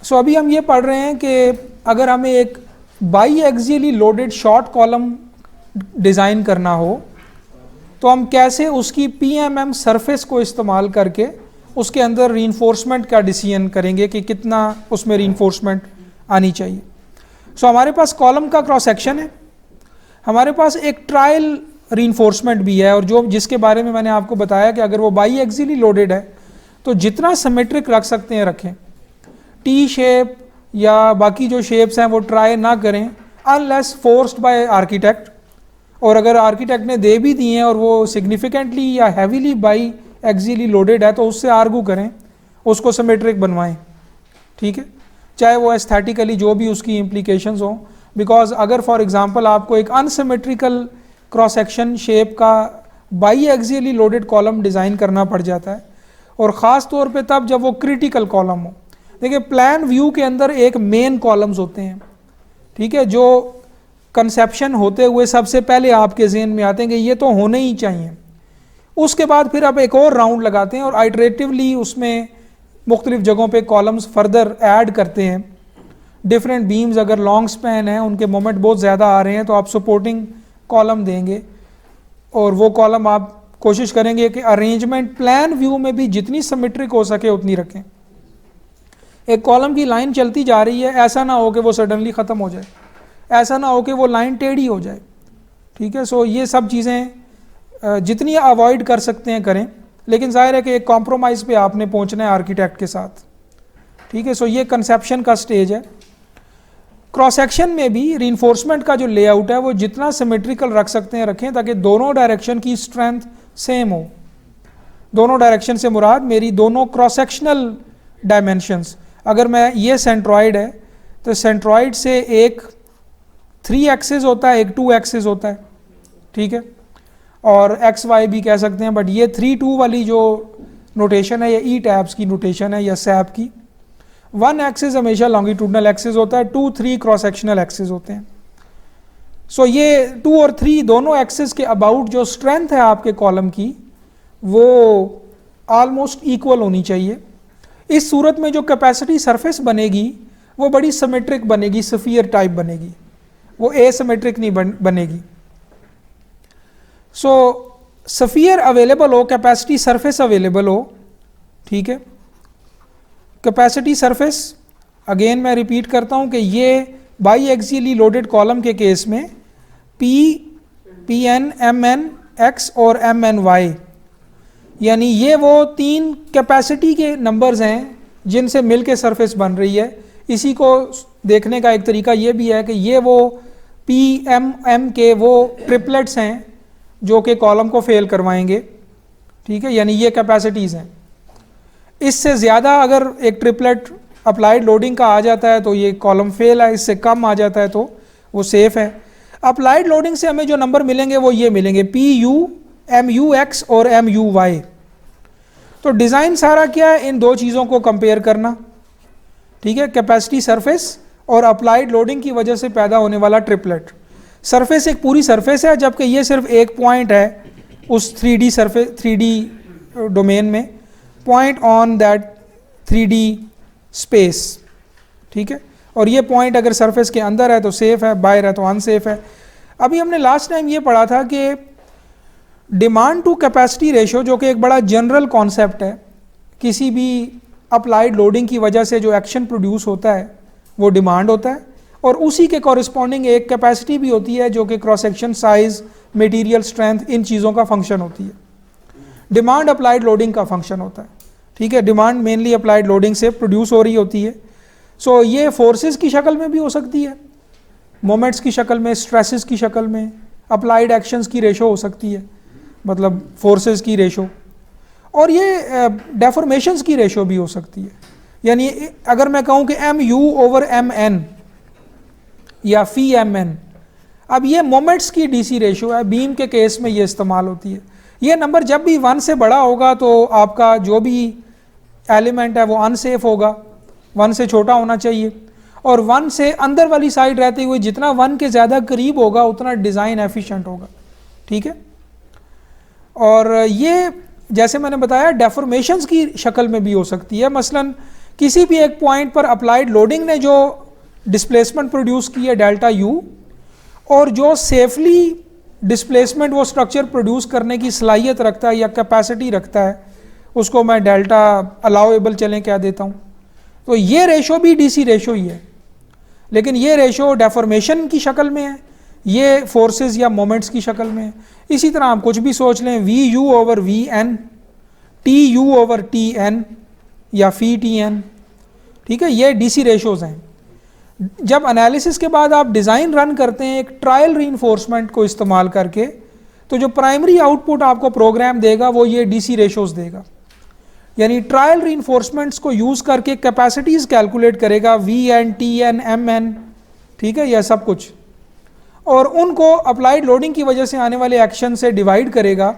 सो अभी हम ये पढ़ रहे हैं कि अगर हमें एक by axially loaded short column design करना हो तो हम कैसे उसकी PMM सरफेस को इस्तेमाल करके उसके अंदर रीइंफोर्समेंट का डिसीजन करेंगे कि कितना उसमें रीइंफोर्समेंट आनी चाहिए। सो हमारे पास कॉलम का क्रॉस सेक्शन है, हमारे पास एक ट्रायल रीइंफोर्समेंट भी है, और जिसके बारे में मैंने आपको बताया कि अगर वो बाई एक्सियली लोडेड है तो जितना सिमेट्रिक रख सकते हैं रखें, टी शेप या बाकी जो शेप्स हैं वो ट्राई ना करें अनलेस फोर्स्ड बाय आर्किटेक्ट, और अगर आर्किटेक्ट ने दे भी दिए हैं और वो सिग्निफिकेंटली या हैवीली बाई एक्सियली लोडेड है तो उससे आर्गू करें, उसको सिमेट्रिक बनवाएं, ठीक है, चाहे वो एस्थेटिकली जो भी उसकी इम्प्लीकेशंस हों। बिकॉज अगर फॉर एग्जांपल आपको एक अनसिमेट्रिकल क्रॉस सेक्शन शेप का by axially loaded column design करना पड़ जाता है, और ख़ास तौर पे तब जब वो क्रिटिकल कॉलम हो। देखिए प्लान व्यू के अंदर एक मेन कॉलम्स होते हैं, ठीक है, जो कंसेप्शन होते हुए सबसे पहले आपके जहन में आते हैं कि ये तो होने ही चाहिए। उसके बाद फिर आप एक और राउंड लगाते हैं और आइटरेटिवली उसमें मुख्तलिफ जगहों पे कॉलम्स फर्दर ऐड करते हैं। डिफरेंट बीम्स अगर लॉन्ग स्पैन है, उनके मोमेंट बहुत ज़्यादा आ रहे हैं, तो आप सपोर्टिंग कॉलम देंगे, और वो कॉलम आप कोशिश करेंगे कि अरेंजमेंट प्लान व्यू में भी जितनी सिमेट्रिक हो सके उतनी रखें। एक कॉलम की लाइन चलती जा रही है, ऐसा ना हो कि वो सडनली ख़त्म हो जाए, ऐसा ना हो कि वो लाइन टेढ़ी हो जाए, ठीक है। सो ये सब चीज़ें जितनी अवॉइड कर सकते हैं करें, लेकिन जाहिर है कि एक कॉम्प्रोमाइज़ पे आपने पहुंचना है आर्किटेक्ट के साथ, ठीक है। सो ये कंसेप्शन का स्टेज है। क्रॉस सेक्शन में भी रीइंफोर्समेंट का जो लेआउट है वो जितना सिमेट्रिकल रख सकते हैं रखें, ताकि दोनों डायरेक्शन की स्ट्रेंथ सेम हो। दोनों डायरेक्शन से मुराद मेरी दोनों क्रॉस सेक्शनल डायमेंशंस, अगर मैं ये सेंट्रॉइड है तो सेंट्रॉइड से एक 3 एक्सिस होता है, एक 2 एक्सिस होता है, ठीक है, और XY भी कह सकते हैं, बट ये 3-2 वाली जो नोटेशन है ये ई टैब्स की नोटेशन है या सैप की। 1 एक्सिस हमेशा लॉन्गिट्यूडनल एक्सिस होता है, 2-3 क्रॉस सेक्शनल एक्सिस होते हैं। सो ये 2 और 3 दोनों एक्सिस के अबाउट जो स्ट्रेंथ है आपके कॉलम की वो ऑलमोस्ट इक्वल होनी चाहिए। इस सूरत में जो कैपेसिटी सरफेस बनेगी वो बड़ी सिमेट्रिक बनेगी, स्फीयर टाइप बनेगी, वो एसिमेट्रिक नहीं बनेगी। सो स्फीयर अवेलेबल हो, कैपेसिटी सरफेस अवेलेबल हो, ठीक है। कैपेसिटी सरफेस अगेन मैं रिपीट करता हूं कि ये बाई एक्सियली लोडेड कॉलम के केस में PN MN X और MN Y, यानी ये वो 3 कैपेसिटी के नंबर्स हैं जिनसे मिलके सरफेस बन रही है। इसी को देखने का एक तरीका ये भी है कि ये वो PMM के वो ट्रिपलेट्स हैं जो कि कॉलम को फेल करवाएंगे, ठीक है, यानी ये कैपेसिटीज़ हैं। इससे ज़्यादा अगर एक ट्रिपलेट अप्लाइड लोडिंग का आ जाता है तो ये कॉलम फेल है, इससे कम आ जाता है तो वो सेफ़ है। अप्लाइड लोडिंग से हमें जो नंबर मिलेंगे वो ये मिलेंगे PU MUX और MUY। तो डिज़ाइन सारा क्या है, इन दो चीज़ों को कंपेयर करना, ठीक है, कैपेसिटी सरफेस और अप्लाइड लोडिंग की वजह से पैदा होने वाला ट्रिपलेट। सरफेस एक पूरी सरफेस है, जबकि ये सिर्फ एक पॉइंट है उस 3D सरफेस 3D डोमेन में, point on that 3D space, ठीक है, और ये पॉइंट अगर सरफेस के अंदर है तो सेफ है, बाहर है तो अनसेफ है। अभी हमने लास्ट टाइम ये पढ़ा था कि डिमांड टू कैपेसिटी रेशो, जो कि एक बड़ा जनरल कॉन्सेप्ट है, किसी भी अप्लाइड लोडिंग की वजह से जो एक्शन प्रोड्यूस होता है वो डिमांड होता है, और उसी के कॉरिस्पॉन्डिंग एक कैपेसिटी भी होती है जो कि cross section size, material strength, इन चीज़ों का फंक्शन होती है। डिमांड अप्लाइड लोडिंग का फंक्शन होता है, ठीक है, डिमांड मेनली अप्लाइड लोडिंग से प्रोड्यूस हो रही होती है। सो ये फोर्सेस की शक्ल में भी हो सकती है, मोमेंट्स की शक्ल में, स्ट्रेसेस की शक्ल में, अप्लाइड एक्शंस की रेशो हो सकती है, मतलब फोर्सेस की रेशो, और ये डेफॉर्मेशंस की रेशो भी हो सकती है। यानी अगर मैं कहूँ कि MU/MN या FI/MN, अब ये मोमेंट्स की DC रेशो है, बीम के केस में ये इस्तेमाल होती है। ये नंबर जब भी 1 से बड़ा होगा तो आपका जो भी एलिमेंट है वो अनसेफ होगा, 1 से छोटा होना चाहिए, और 1 से अंदर वाली साइड रहते हुए जितना 1 के ज़्यादा करीब होगा उतना डिज़ाइन एफिशिएंट होगा, ठीक है। और ये जैसे मैंने बताया डेफॉर्मेशंस की शक्ल में भी हो सकती है, मसलन किसी भी एक पॉइंट पर अप्लाइड लोडिंग ने जो डिस्प्लेसमेंट प्रोड्यूस की है डेल्टा यू, और जो सेफली डिस्प्लेसमेंट वो स्ट्रक्चर प्रोड्यूस करने की सलाहियत रखता है या कैपेसिटी रखता है, उसको मैं डेल्टा अलाउएबल चलें कह देता हूँ। तो ये रेशो भी डीसी रेशो ही है, लेकिन ये रेशो डेफॉर्मेशन की शक्ल में है, ये फोर्सेस या मोमेंट्स की शक्ल में है। इसी तरह आप कुछ भी सोच लें, V U over V N, T U over T N या फी टी एन, ठीक है, ये डीसी रेशोज हैं। जब एनालिसिस के बाद आप डिज़ाइन रन करते हैं एक ट्रायल रीइंफोर्समेंट को इस्तेमाल करके, तो जो प्राइमरी आउटपुट आपको प्रोग्राम देगा वो ये डीसी रेशोज देगा। यानी ट्रायल रीइंफोर्समेंट्स को यूज़ करके कैपेसिटीज़ कैलकुलेट करेगा, V N, T N, M N, ठीक है, यह सब कुछ, और उनको अप्लाइड लोडिंग की वजह से आने वाले एक्शन से डिवाइड करेगा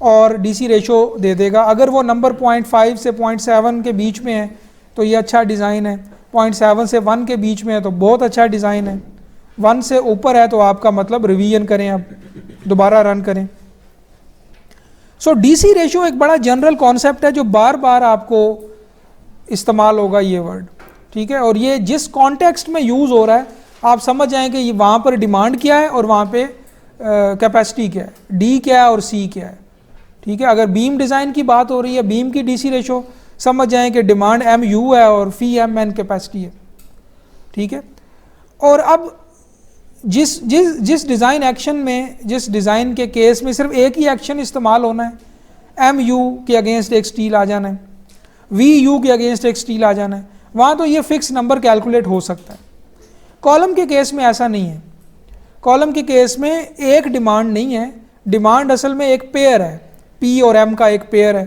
और डीसी रेशो दे देगा। अगर वो नंबर 0.5 से 0.7 के बीच में है तो ये अच्छा डिज़ाइन है, 0.7 से 1 के बीच में है तो बहुत अच्छा डिज़ाइन है, 1 से ऊपर है तो आपका मतलब रिवीजन करें, अब दोबारा रन करें। सो डीसी रेशो एक बड़ा जनरल कॉन्सेप्ट है जो बार बार आपको इस्तेमाल होगा ये वर्ड, ठीक है, और ये जिस कॉन्टेक्स्ट में यूज़ हो रहा है आप समझ जाएं कि ये वहाँ पर डिमांड क्या है और वहाँ पे कैपेसिटी क्या है, डी क्या है और सी क्या है, ठीक है। अगर बीम डिज़ाइन की बात हो रही है, बीम की डीसी रेशो समझ जाएं कि डिमांड एम यू है और फी एम एन कैपेसिटी है, ठीक है। और अब जिस डिज़ाइन एक्शन में, जिस डिज़ाइन के केस में सिर्फ एक ही एक्शन इस्तेमाल होना है, एम यू के अगेंस्ट एक स्टील आ जाना है, वी यू के अगेंस्ट एक स्टील आ जाना है, वहाँ तो ये फिक्स नंबर कैलकुलेट हो सकता है। कॉलम के केस में ऐसा नहीं है। कॉलम के केस में एक डिमांड नहीं है, डिमांड असल में एक पेयर है, पी और एम का एक पेयर है,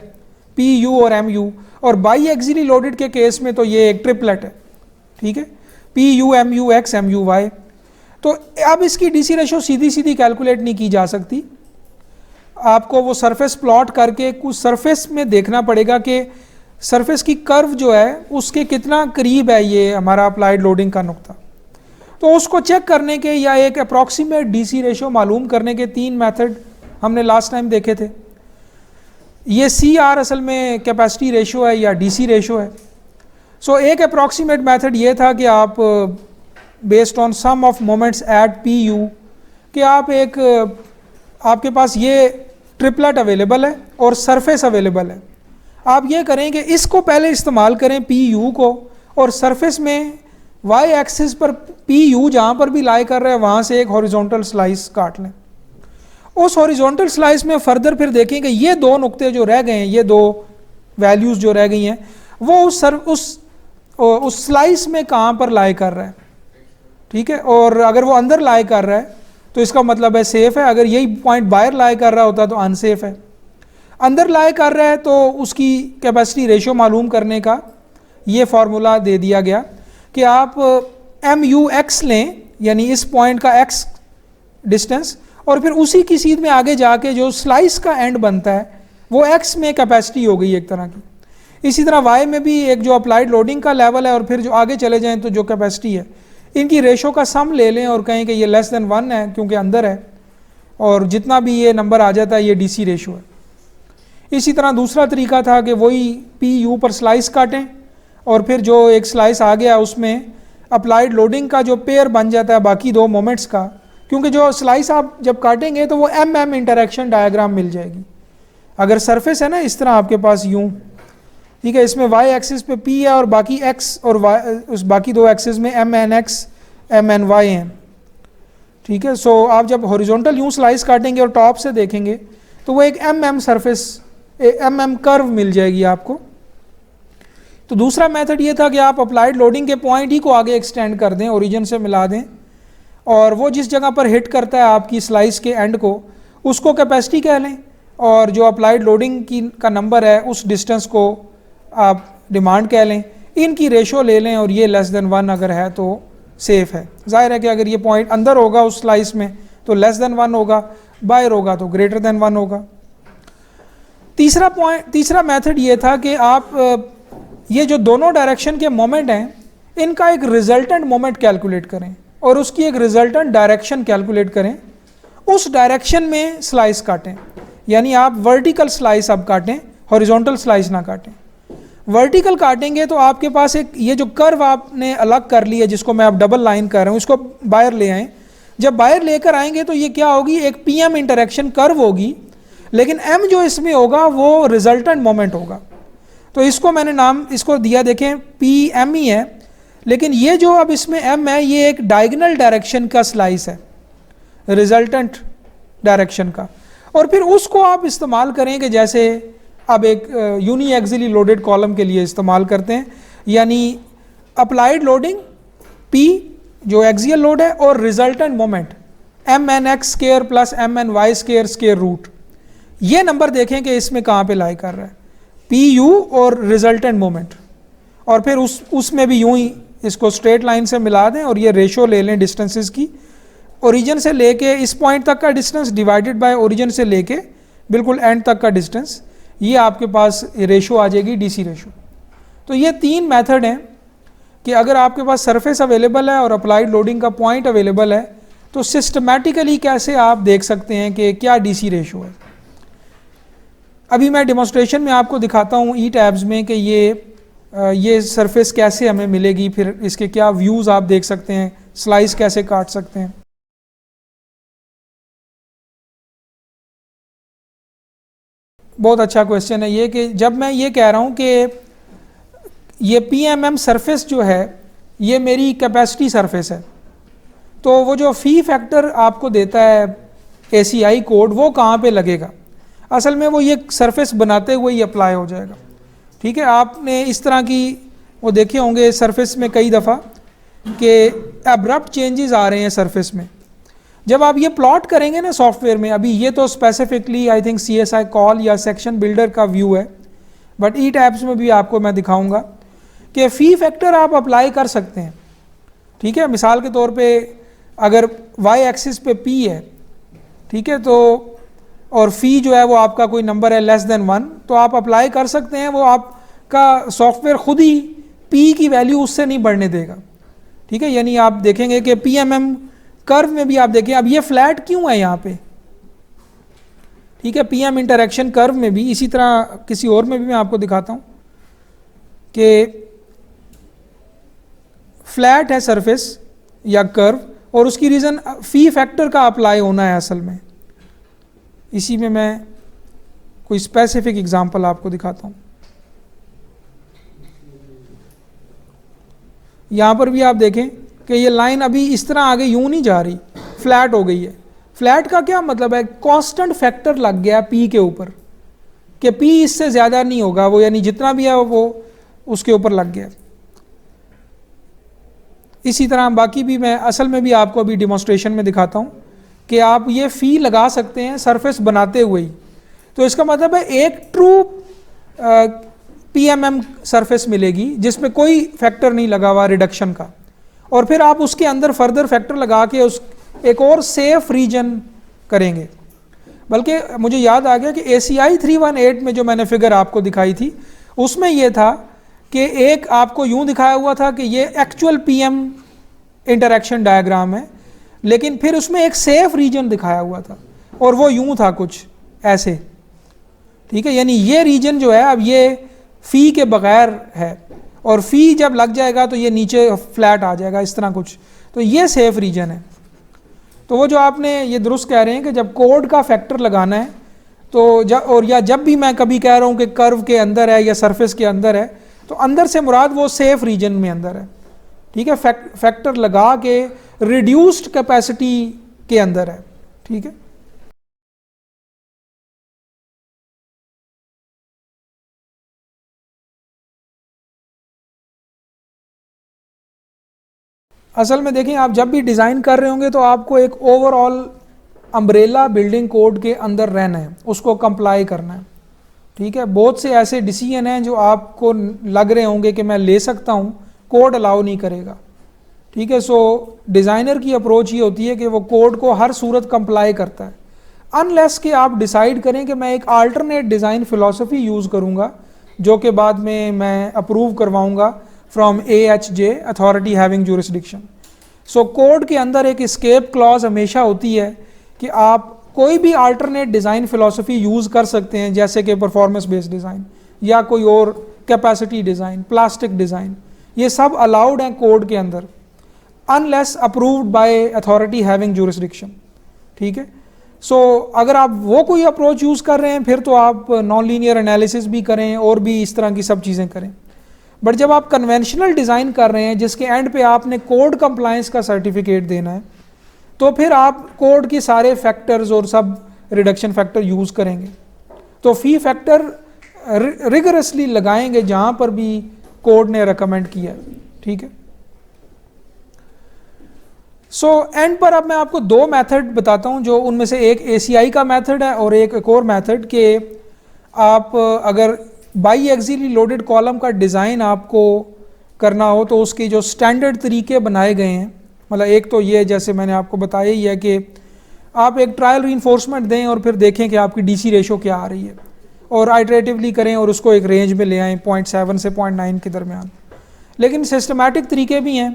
पी यू और एम यू, और बाई एक्सियली लोडेड के केस में तो ये एक ट्रिपलेट है, ठीक है, P U M U X M U Y. तो अब इसकी डीसी रेशो सीधी सीधी कैलकुलेट नहीं की जा सकती, आपको वो सरफेस प्लॉट करके कुछ सरफेस में देखना पड़ेगा कि सरफेस की कर्व जो है उसके कितना करीब है ये हमारा अप्लाइड लोडिंग का नुक्ता। तो उसको चेक करने के या एक अप्रॉक्सीमेट डीसी रेशो मालूम करने के 3 मेथड हमने लास्ट टाइम देखे थे। ये सी आर असल में कैपेसिटी रेशो है या डीसी रेशो है। सो एक अप्रॉक्सीमेट मेथड ये था कि आप based on some of moments at P U, कि आप एक आपके पास ये ट्रिपलेट अवेलेबल है और सरफेस अवेलेबल है, आप ये करें कि इसको पहले इस्तेमाल करें पी यू को, और सरफेस में वाई एक्सिस पर पी यू जहाँ पर भी लाई कर रहे हैं वहाँ से एक हॉरिजॉन्टल स्लाइस काट लें। उस हॉरिजॉन्टल स्लाइस में फर्दर फिर देखें कि ये 2 नुक्ते जो रह गए हैं, ये 2 वैल्यूज़ जो रह गई हैं, वो उस स्लाइस में कहाँ पर लाई कर रहा है, ठीक है। और अगर वो अंदर लाई कर रहा है तो इसका मतलब है सेफ़ है, अगर यही पॉइंट बाहर लाई कर रहा होता तो अनसेफ है। अंदर लाई कर रहा है तो उसकी कैपेसिटी रेशो मालूम करने का ये फार्मूला दे दिया गया कि आप एम यू एक्स लें, यानी इस पॉइंट का एक्स डिस्टेंस, और फिर उसी की सीध में आगे जाके जो स्लाइस का एंड बनता है वो एक्स में कैपेसिटी हो गई एक तरह की। इसी तरह वाई में भी एक जो अप्लाइड लोडिंग का लेवल है और फिर जो आगे चले जाएं तो जो कैपेसिटी है, इनकी रेशो का सम ले लें और कहें कि ये लेस देन 1 है क्योंकि अंदर है, और जितना भी ये नंबर आ जाता है ये डीसी रेशो है। इसी तरह दूसरा तरीका था कि वही पी यू पर स्लाइस काटें और फिर जो एक स्लाइस आ गया उसमें अप्लाइड लोडिंग का जो पेयर बन जाता है बाकी 2 मोमेंट्स का, क्योंकि जो स्लाइस आप जब काटेंगे तो वो एम एम इंटरेक्शन डायग्राम मिल जाएगी। अगर सरफेस है ना इस तरह आपके पास यूं, ठीक है, इसमें वाई एक्सिस पे पी है और बाकी एक्स और वाई, उस बाकी 2 एक्सिस में M N X M N Y हैं, ठीक है। सो आप जब हॉरिजॉन्टल यूं स्लाइस काटेंगे और टॉप से देखेंगे तो वो एक M M surface, M M curve मिल जाएगी आपको। तो दूसरा मेथड ये था कि आप अप्लाइड लोडिंग के पॉइंट ही को आगे एक्सटेंड कर दें, ओरिजिन से मिला दें, और वो जिस जगह पर हिट करता है आपकी स्लाइस के एंड को उसको कैपेसिटी कह लें, और जो अप्लाइड लोडिंग का नंबर है उस डिस्टेंस को आप डिमांड कह लें। इनकी रेशो ले लें और ये लेस देन 1 अगर है तो सेफ़ है। जाहिर है कि अगर ये पॉइंट अंदर होगा उस स्लाइस में तो लेस देन 1 होगा, बाहर होगा तो ग्रेटर देन 1 होगा। तीसरा मेथड ये था कि आप ये जो दोनों डायरेक्शन के मोमेंट हैं इनका एक रिजल्टेंट मोमेंट कैलकुलेट करें और उसकी एक रिजल्टेंट डायरेक्शन कैलकुलेट करें, उस डायरेक्शन में स्लाइस काटें, यानी आप वर्टिकल स्लाइस अब काटें, हॉरिजॉन्टल स्लाइस ना काटें। वर्टिकल काटेंगे तो आपके पास एक ये जो कर्व आपने अलग कर लिया, जिसको मैं अब डबल लाइन कर रहा हूँ, इसको बाहर ले आएँ। जब बाहर लेकर आएंगे तो ये क्या होगी, एक पी एम इंटरेक्शन कर्व होगी, लेकिन एम जो इसमें होगा वो रिजल्टेंट मोमेंट होगा। तो इसको मैंने नाम इसको दिया, देखें पी एम ही है, लेकिन ये जो अब इसमें एम है ये एक डायगोनल डायरेक्शन का स्लाइस है, रिजल्टेंट डायरेक्शन का। और फिर उसको आप इस्तेमाल करें कि जैसे अब एक यूनी एक्सियली लोडेड कॉलम के लिए इस्तेमाल करते हैं, यानी अप्लाइड लोडिंग पी जो एक्सियल लोड है और resultant moment M N X square plus M N Y square square root. ये नंबर देखें कि इसमें कहाँ पे लाई कर रहा है, पी यू और रिजल्टेंट मोमेंट। और फिर उसमें भी यूं ही इसको स्ट्रेट लाइन से मिला दें और ये रेशो ले लें डिस्टेंसेस की, ओरिजिन से लेके इस पॉइंट तक का डिस्टेंस डिवाइडेड बाय ओरिजिन से लेके बिल्कुल एंड तक का डिस्टेंस, ये आपके पास रेशो आ जाएगी डीसी रेशो। तो ये 3 मेथड हैं कि अगर आपके पास सरफेस अवेलेबल है और अप्लाइड लोडिंग का पॉइंट अवेलेबल है तो सिस्टमैटिकली कैसे आप देख सकते हैं कि क्या डीसी रेशो है। अभी मैं डेमोन्स्ट्रेशन में आपको दिखाता हूँ ई टैब्स में कि ये सरफेस कैसे हमें मिलेगी, फिर इसके क्या व्यूज़ आप देख सकते हैं, स्लाइस कैसे काट सकते हैं। बहुत अच्छा क्वेश्चन है ये कि जब मैं ये कह रहा हूँ कि ये PMM सरफेस जो है ये मेरी कैपेसिटी सरफेस है, तो वो जो फी फैक्टर आपको देता है ACI कोड वो कहाँ पे लगेगा, असल में वो ये सरफेस बनाते हुए ही अप्लाई हो जाएगा। ठीक है, आपने इस तरह की वो देखे होंगे सरफेस में कई दफ़ा कि एब्रप्ट चेंजेस आ रहे हैं सरफेस में। जब आप ये प्लॉट करेंगे ना सॉफ्टवेयर में, अभी ये तो specifically I think CSI call या सेक्शन बिल्डर का व्यू है, बट ई टैब्स में भी आपको मैं दिखाऊंगा कि फ़ी फैक्टर आप अप्लाई कर सकते हैं। ठीक है, मिसाल के तौर पे अगर वाई एक्सिस पे P है, ठीक है, तो और फ़ी जो है वो आपका कोई नंबर है लेस देन 1, तो आप अप्लाई कर सकते हैं, वो आपका सॉफ्टवेयर खुद ही P की वैल्यू उससे नहीं बढ़ने देगा। ठीक है, यानी आप देखेंगे कि PMM कर्व में भी आप देखें, अब ये फ्लैट क्यों है यहाँ पे, ठीक है, PM इंटरेक्शन कर्व में भी, इसी तरह किसी और में भी मैं आपको दिखाता हूँ कि फ्लैट है सरफेस या कर्व, और उसकी रीज़न फ़ी फैक्टर का अप्लाई होना है असल में। इसी में मैं कोई स्पेसिफिक एग्जांपल आपको दिखाता हूँ। यहाँ पर भी आप देखें कि ये लाइन अभी इस तरह आगे यूं नहीं जा रही, फ्लैट हो गई है। फ्लैट का क्या मतलब है, कांस्टेंट फैक्टर लग गया P के ऊपर कि P इससे ज़्यादा नहीं होगा, वो यानी जितना भी है वो उसके ऊपर लग गया। इसी तरह बाकी भी मैं असल में भी आपको अभी डिमॉन्स्ट्रेशन में दिखाता हूँ कि आप ये फ़ी लगा सकते हैं सरफेस बनाते हुए ही। तो इसका मतलब है एक ट्रू PMM सरफेस मिलेगी जिसमें कोई फैक्टर नहीं लगा हुआ रिडक्शन का, और फिर आप उसके अंदर फर्दर फैक्टर लगा के उस एक और सेफ रीजन करेंगे। बल्कि मुझे याद आ गया कि ACI 318 में जो मैंने फिगर आपको दिखाई थी उसमें यह था कि एक आपको यूं दिखाया हुआ था कि ये एक्चुअल PM इंटरेक्शन डायग्राम है, लेकिन फिर उसमें एक सेफ रीजन दिखाया हुआ था और वो यूं था कुछ ऐसे। ठीक है, यानी ये रीजन जो है अब ये फ़ी के बगैर है, और फ़ी जब लग जाएगा तो ये नीचे फ्लैट आ जाएगा इस तरह कुछ, तो ये सेफ रीजन है। तो वो जो आपने ये दुरुस्त कह रहे हैं कि जब कोड का फैक्टर लगाना है तो और या जब भी मैं कभी कह रहा हूँ कि कर्व के अंदर है या सरफेस के अंदर है, तो अंदर से मुराद वो सेफ रीजन में अंदर है। ठीक है, फैक्टर लगा के रिड्यूस्ड कैपेसिटी के अंदर है। ठीक है, असल में देखें आप जब भी डिज़ाइन कर रहे होंगे तो आपको एक ओवरऑल अम्ब्रेला बिल्डिंग कोड के अंदर रहना है, उसको कंप्लाई करना है। ठीक है, बहुत से ऐसे डिसीजन हैं जो आपको लग रहे होंगे कि मैं ले सकता हूँ, कोड अलाउ नहीं करेगा। ठीक है, सो डिज़ाइनर की अप्रोच ये होती है कि वो कोड को हर सूरत कंप्लाई करता है, अनलेस कि आप डिसाइड करें कि मैं एक अल्टरनेट डिज़ाइन फ़िलासफ़ी यूज़ करूँगा जो कि बाद में मैं अप्रूव करवाऊँगा from AHJ authority having jurisdiction. So code के अंदर एक एस्केप क्लॉज हमेशा होती है कि आप कोई भी अल्टरनेट डिज़ाइन फ़िलासफ़ी यूज़ कर सकते हैं, जैसे कि परफॉर्मेंस बेस्ड डिज़ाइन या कोई और कैपेसिटी डिज़ाइन, प्लास्टिक डिज़ाइन, ये सब अलाउड हैं कोड के अंदर, unless approved by authority having jurisdiction. ठीक है, सो अगर आप वो कोई अप्रोच यूज़ कर रहे हैं फिर तो आप नॉन लीनियर एनालिसिस भी करें और भी इस तरह की सब चीज़ें करें। बट जब आप कन्वेंशनल डिज़ाइन कर रहे हैं जिसके एंड पे आपने कोड कंप्लायंस का सर्टिफिकेट देना है, तो फिर आप कोड के सारे फैक्टर्स और सब रिडक्शन फैक्टर यूज़ करेंगे। तो फी फैक्टर रिगरसली लगाएंगे जहाँ पर भी कोड ने रिकमेंड किया है। ठीक है, सो एंड पर अब मैं आपको दो मेथड बताता हूँ, जो उनमें से एक ACI का मेथड है और एक और मेथड के आप अगर बाई एक्सियली लोडेड कॉलम का डिज़ाइन आपको करना हो तो उसके जो स्टैंडर्ड तरीके बनाए गए हैं, मतलब एक तो ये जैसे मैंने आपको बताया ही है कि आप एक ट्रायल रीइंफोर्समेंट दें और फिर देखें कि आपकी DC रेशो क्या आ रही है और आइटरेटिवली करें और उसको एक रेंज में ले आएँ 0.7 से 0.9 के दरमियान। लेकिन सिस्टमैटिक तरीके भी हैं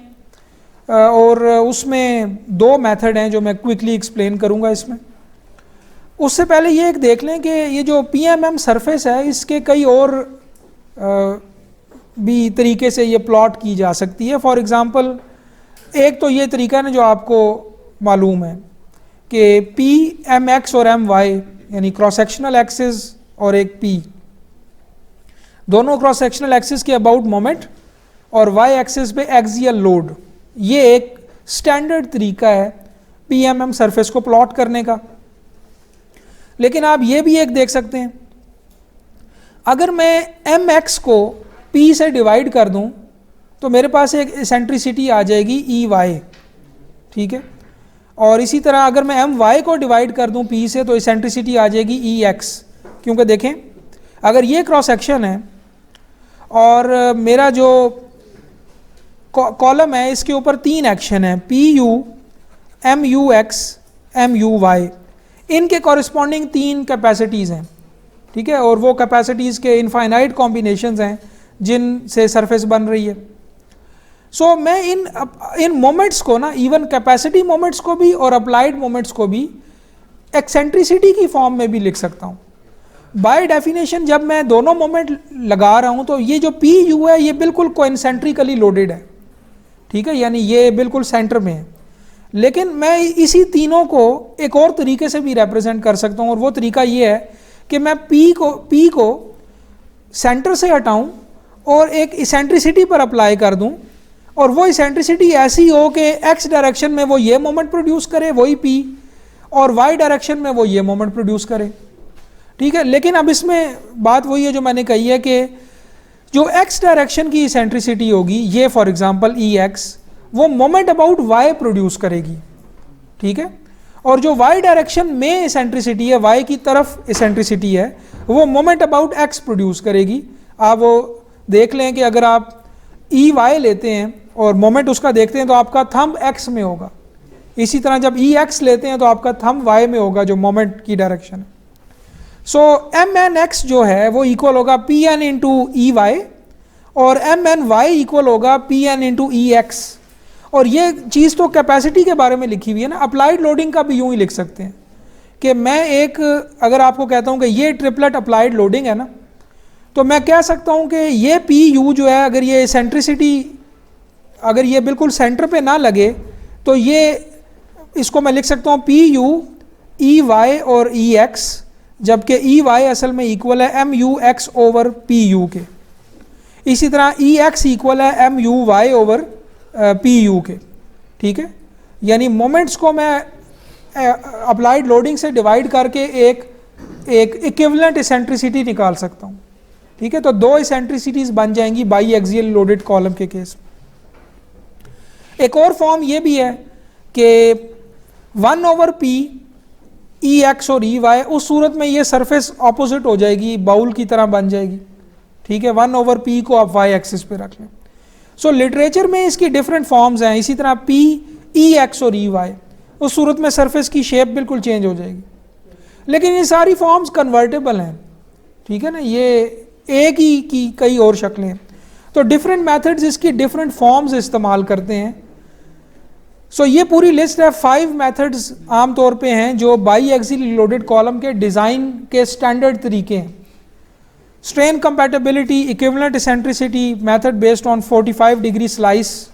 और उसमें दो मेथड हैं जो मैं क्विकली एक्सप्लेन करूंगा इसमें। उससे पहले ये एक देख लें कि ये जो PMM सरफेस है इसके कई और भी तरीके से ये प्लॉट की जा सकती है। फॉर एग्ज़ाम्पल एक तो ये तरीका है ना जो आपको मालूम है कि PMX और MY यानी क्रॉस सेक्शनल एक्सिस और एक P, दोनों क्रॉस सेक्शनल एक्सिस के अबाउट मोमेंट और Y एक्सिस पे एक्सियल लोड, ये एक स्टैंडर्ड तरीका है PMM सरफेस को प्लॉट करने का। लेकिन आप ये भी एक देख सकते हैं, अगर मैं MX को P से डिवाइड कर दूं तो मेरे पास एक एसेंट्रिसिटी आ जाएगी EY। ठीक है, और इसी तरह अगर मैं MY को डिवाइड कर दूं P से तो एसेंट्रिसिटी आ जाएगी EX। क्योंकि देखें अगर ये क्रॉस सेक्शन है और मेरा जो कॉलम है इसके ऊपर तीन एक्शन है PU, MUX, MUY, इनके कॉरिस्पॉन्डिंग तीन कैपेसिटीज़ हैं। ठीक है, और वो कैपेसिटीज़ के इनफाइनाइट कॉम्बिनेशंस हैं जिनसे सरफेस बन रही है। सो मैं इन मोमेंट्स को ना, इवन कैपेसिटी मोमेंट्स को भी और अप्लाइड मोमेंट्स को भी एक्सेंट्रिसिटी की फॉर्म में भी लिख सकता हूँ। बाय डेफिनेशन जब मैं दोनों मोमेंट लगा रहा हूँ तो ये जो PU है ये बिल्कुल कोइंसेंट्रिकली लोडेड है। ठीक है, यानी ये बिल्कुल सेंटर में है। लेकिन मैं इसी तीनों को एक और तरीके से भी रिप्रेजेंट कर सकता हूँ और वो तरीका ये है कि मैं P को सेंटर से हटाऊँ और एक इसेंट्रिसिटी पर अप्लाई कर दूँ और वो इसेंट्रिसिटी ऐसी हो कि X डायरेक्शन में वो ये मोमेंट प्रोड्यूस करे वही P, और Y डायरेक्शन में वो ये मोमेंट प्रोड्यूस करे। ठीक है, लेकिन अब इसमें बात वही है जो मैंने कही है कि जो X डायरेक्शन की इसेंट्रिसिटी होगी, ये फॉर एग्जांपल EX, वो मोमेंट अबाउट Y प्रोड्यूस करेगी। ठीक है, और जो Y डायरेक्शन में इसेंट्रिसिटी है, Y की तरफ इसेंट्रिसिटी है, वो मोमेंट अबाउट X प्रोड्यूस करेगी। आप वो देख लें कि अगर आप EY लेते हैं और मोमेंट उसका देखते हैं तो आपका थंब X में होगा, इसी तरह जब EX लेते हैं तो आपका थंब Y में होगा जो मोमेंट की डायरेक्शन है। सो MNX जो है वो इक्वल होगा PN इंटू EY और MNY इक्वल होगा PN इंटू EX। और ये चीज़ तो कैपेसिटी के बारे में लिखी हुई है ना, अप्लाइड लोडिंग का भी यूँ ही लिख सकते हैं कि मैं एक अगर आपको कहता हूँ कि ये ट्रिपलेट अप्लाइड लोडिंग है ना, तो मैं कह सकता हूँ कि ये PU जो है अगर ये एसेंट्रिसिटी अगर ये बिल्कुल सेंटर पे ना लगे तो ये इसको मैं लिख सकता हूँ PU EY और EX, जबकि EY असल में इक्वल है MUX ओवर PU के। इसी तरह EX इक्वल है MUY ओवर PU के। ठीक है, यानी मोमेंट्स को मैं अप्लाइड लोडिंग से डिवाइड करके एक इक्विवेलेंट एसेंट्रिसिटी निकाल सकता हूँ। ठीक है, तो दो एसेंट्रिसिटीज बन जाएंगी बाई एक्सियल लोडेड कॉलम के केस में। एक और फॉर्म ये भी है कि 1 ओवर P EX और EY, उस सूरत में ये सरफेस ऑपोजिट हो जाएगी, बाउल की तरह बन जाएगी। ठीक है, 1 ओवर P को आप Y एक्सिस पे रख लें। सो लिटरेचर में इसकी डिफरेंट फॉर्म्स हैं। इसी तरह P EX और EY, उस सूरत में सरफेस की शेप बिल्कुल चेंज हो जाएगी। लेकिन ये सारी फॉर्म्स कन्वर्टेबल हैं। ठीक है ना, ये एक ही की कई और शक्लें। तो डिफरेंट मेथड्स इसकी डिफरेंट फॉर्म्स इस्तेमाल करते हैं। सो ये पूरी लिस्ट है 5 मेथड्स आमतौर पे हैं जो बाई एक्सियली लोडेड कॉलम के डिज़ाइन के स्टैंडर्ड तरीके हैं। Strain compatibility, equivalent eccentricity method based on 45 degree slice,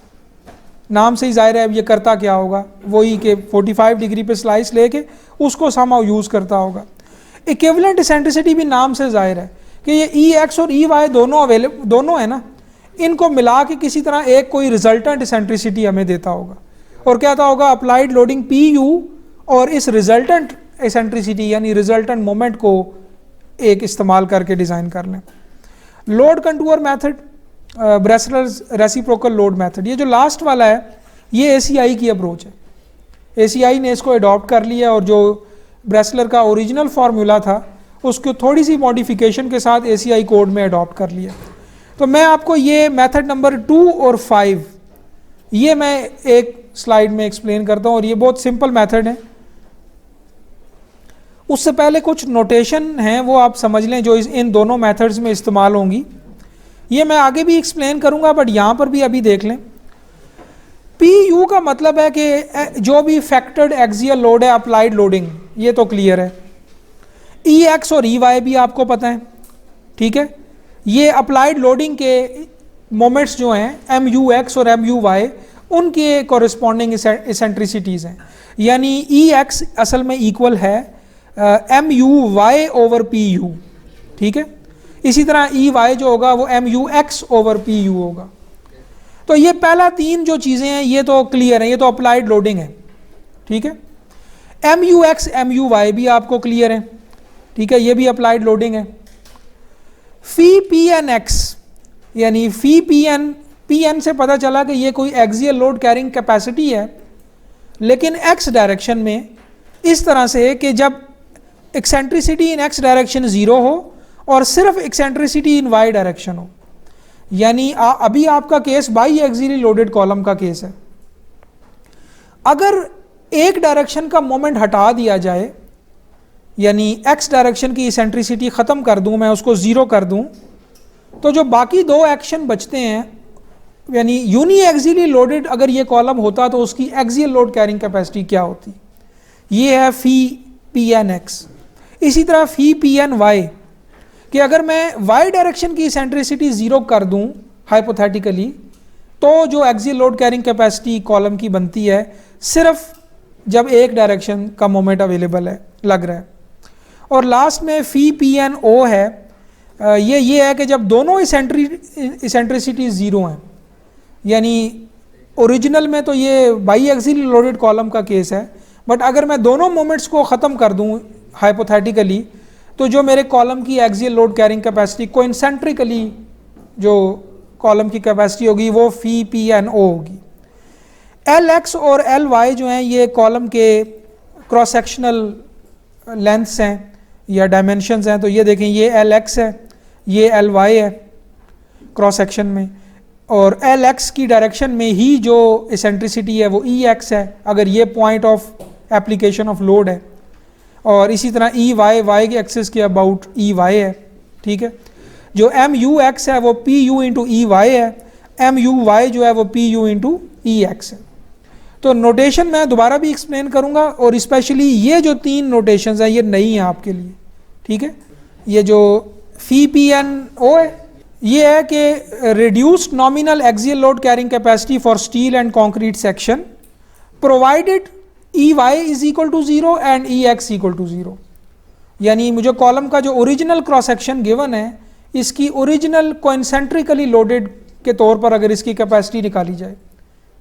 नाम से ही जाहिर है ये करता क्या होगा, वही कि 45 डिग्री पे स्लाइस लेके उसको समहाउ यूज़ करता होगा। इक्विवेलेंट इसेंट्रिसिटी भी नाम से जाहिर है कि ये ई एक्स और ई वाई दोनों है ना, इनको मिला के किसी तरह एक कोई रिजल्टेंट इसेंट्रिसिटी हमें देता होगा और कहता होगा अप्लाइड लोडिंग पी यू, और इस रिजल्टेंट इसेंट्रिसिटी यानी रिजल्टेंट मोमेंट को एक इस्तेमाल करके डिज़ाइन कर लें। Load contour method, Bresler's reciprocal load method, ये जो लास्ट वाला है ये एसीआई की अप्रोच है। एसीआई ने इसको अडॉप्ट कर लिया और जो ब्रेसलर का ओरिजिनल फार्मूला था उसको थोड़ी सी मॉडिफिकेशन के साथ एसीआई कोड में अडॉप्ट कर लिया। तो मैं आपको ये मेथड नंबर 2 और 5 ये मैं एक स्लाइड में एक्सप्लेन करता हूँ, और ये बहुत सिंपल मेथड है। उससे पहले कुछ नोटेशन हैं वो आप समझ लें जो इन दोनों मेथड्स में इस्तेमाल होंगी। ये मैं आगे भी एक्सप्लेन करूंगा बट यहाँ पर भी अभी देख लें। पी यू का मतलब है कि जो भी फैक्टर्ड एक्सियल लोड है अप्लाइड लोडिंग, ये तो क्लियर है। ई एक्स और ई वाई भी आपको पता है, ठीक है। ये अप्लाइड लोडिंग के मोमेंट्स जो हैं एम यू एक्स और एम यू वाई, उनके कॉरेस्पॉन्डिंग इसेंट्रिसिटीज़ हैं। यानी ई एक्स असल में इक्वल है M U Y over P U, ठीक है। इसी तरह ई वाई जो होगा वो M U X over P U होगा। तो ये पहला 3 जो चीज़ें हैं ये तो क्लियर है, ये तो अप्लाइड लोडिंग है, ठीक है। M U X M U Y भी आपको क्लियर है, ठीक है, ये भी अप्लाइड लोडिंग है। फी पी एन एक्स यानी फी पी एन से पता चला कि ये कोई एक्सियल लोड कैरिंग कैपेसिटी है, लेकिन एक्स डायरेक्शन में इस तरह से कि जब एक्सेंट्रिसिटी इन एक्स डायरेक्शन 0 हो और सिर्फ एक्सेंट्रिसिटी इन वाई डायरेक्शन हो। यानी अभी आपका case by axially loaded column का केस है। अगर एक डायरेक्शन का मोमेंट हटा दिया जाए, यानी एक्स डायरेक्शन की इसेंट्रिसिटी ख़त्म कर दूं, मैं उसको 0 कर दूं, तो जो बाकी 2 एक्शन बचते हैं, यानी यूनी एक्सियली लोडेड अगर ये कॉलम होता तो उसकी एक्सियल लोड कैरिंग कैपेसिटी क्या होती, ये है फी पी एन एक्स। इसी तरह फी पी एन वाई कि अगर मैं वाई डायरेक्शन की इसेंट्रिसिटी 0 कर दूं हाइपोथेटिकली, तो जो axial load carrying capacity column की बनती है सिर्फ जब एक डायरेक्शन का मोमेंट अवेलेबल है, लग रहा है। और लास्ट में फी पी एन ओ है, ये है कि जब दोनों इसेंट्रिसिटी 0 हैं, यानी ओरिजिनल में तो ये बाई एक्सियली लोडेड कॉलम का केस है, बट अगर मैं दोनों मोमेंट्स को ख़त्म कर दूं हाइपोथेटिकली, तो जो मेरे कॉलम की एक्सियल लोड कैरिंग कैपेसिटी कोइंसेंट्रिकली जो कॉलम की कैपेसिटी होगी वो फी पी एन ओ होगी। एल एक्स और एल वाई जो हैं ये कॉलम के क्रॉस सेक्शनल लेंथ्स हैं या डायमेंशंस हैं। तो ये देखें, ये एल एक्स है, ये एल वाई है क्रॉस सेक्शन में, और एल एक्स की डायरेक्शन में ही जो इसेंट्रिसिटी है वो ई एक्स है अगर ये point of application of load है, और इसी तरह ई वाई के एक्सिस के अबाउट ई वाई है, ठीक है। जो एम यू एक्स है वो P U into E Y है, एम यू वाई जो है वो P U into E X है। तो नोटेशन मैं दोबारा भी एक्सप्लेन करूंगा, और स्पेशली ये जो 3 नोटेशंस हैं ये नई हैं आपके लिए, ठीक है। ये जो फी पी एन ओ है ये है कि reduced nominal axial load carrying capacity for steel and concrete section provided E Y is equal to 0 and E X equal to 0। यानी मुझे कॉलम का जो ओरिजिनल क्रॉस सेक्शन गिवन है इसकी ओरिजिनल कोइंसेंट्रिकली लोडेड के तौर पर अगर इसकी कैपेसिटी निकाली जाए,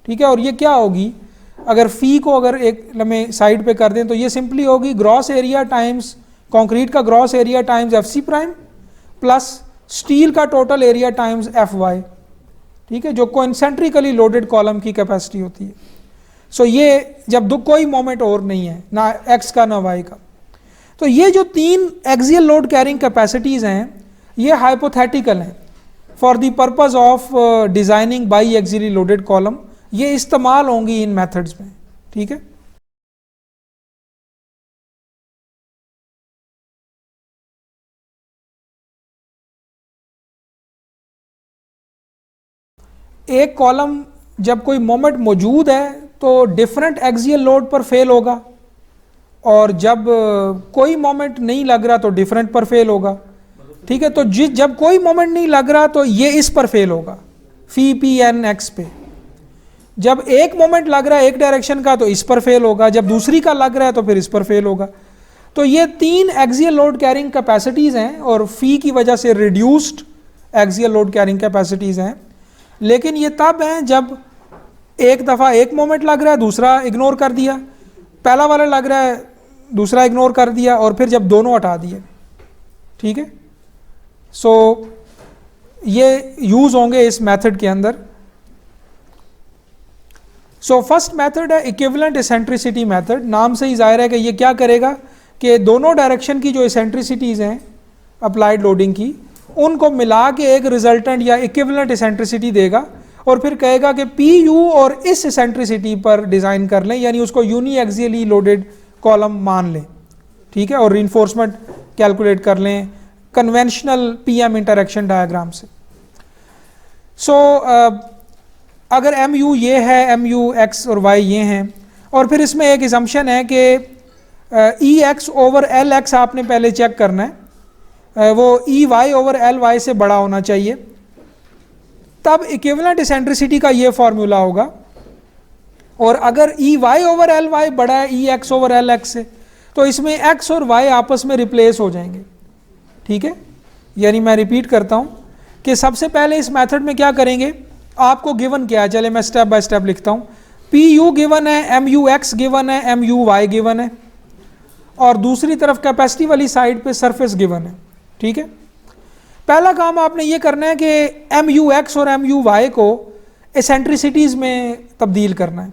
ठीक है। और ये क्या होगी, अगर फी को अगर एक लम्हे साइड पे कर दें तो ये सिंपली होगी ग्रॉस एरिया टाइम्स कंक्रीट का gross area times F C prime plus steel का total area times F Y, ठीक है, जो कोइंसेंट्रिकली लोडेड कॉलम की कैपेसिटी होती है। सो ये जब कोई मोमेंट और नहीं है, ना एक्स का ना वाई का। तो ये जो 3 एक्सियल लोड कैरिंग कैपेसिटीज़ हैं ये हाइपोथेटिकल हैं for the purpose of designing by axially loaded column, ये इस्तेमाल होंगी इन मेथड्स में, ठीक है। एक कॉलम जब कोई मोमेंट मौजूद है तो डिफरेंट एक्सियल लोड पर फेल होगा, और जब कोई मोमेंट नहीं लग रहा तो डिफरेंट पर फेल होगा। ठीक है, तो जब कोई मोमेंट नहीं लग रहा तो ये इस पर फेल होगा, फी पी एन एक्स पे। जब एक मोमेंट लग रहा है एक डायरेक्शन का तो इस पर फेल होगा, जब दूसरी का लग रहा है तो फिर इस पर फेल होगा। तो ये 3 एक्सियल लोड कैरिंग कैपेसिटीज़ हैं और फी की वजह से reduced axial load carrying capacities हैं। लेकिन ये तब हैं जब एक दफ़ा एक मोमेंट लग रहा है, दूसरा इग्नोर कर दिया, पहला वाला लग रहा है, दूसरा इग्नोर कर दिया, और फिर जब दोनों हटा दिए। ठीक है, सो ये यूज़ होंगे इस मेथड के अंदर। सो फर्स्ट मेथड है इक्विवेलेंट एसेंट्रिसिटी मेथड। नाम से ही जाहिर है कि ये क्या करेगा कि दोनों डायरेक्शन की जो एसेंट्रिसिटीज़ हैं अप्लाइड लोडिंग की, उनको मिला के एक रिजल्टेंट या इक्विवेलेंट एसेंट्रिसिटी देगा और फिर कहेगा कि पी यू और इस एसेंट्रिसिटी पर डिज़ाइन कर लें, यानी उसको यूनी एक्सियली लोडेड कॉलम मान लें। ठीक है, और रीइंफोर्समेंट कैलकुलेट कर लें कन्वेंशनल पीएम इंटरेक्शन डायग्राम से। सो अगर एम यू ये है, एम यू एक्स और वाई ये हैं, और फिर इसमें एक असम्पशन है कि E X over L X आपने पहले चेक करना है, वो E Y over L Y से बड़ा होना चाहिए, तब इक्विवेलेंट एसेंट्रिसिटी का ये फॉर्मूला होगा। और अगर E Y over L Y बड़ा है E X over L X से, तो इसमें एक्स और वाई आपस में रिप्लेस हो जाएंगे। ठीक है, यानी मैं रिपीट करता हूँ कि सबसे पहले इस मेथड में क्या करेंगे, आपको गिवन क्या है, चले मैं स्टेप बाय स्टेप लिखता हूँ। पी यू गिवन है, एम यू एक्स गिवन है, एम यू वाई गिवन है, और दूसरी तरफ कैपेसिटी वाली साइड पे सरफेस गिवन है। ठीक है, पहला काम आपने ये करना है कि एम यू एक्स और एम यू वाई को एसेंट्रिसिटीज़ में तब्दील करना है,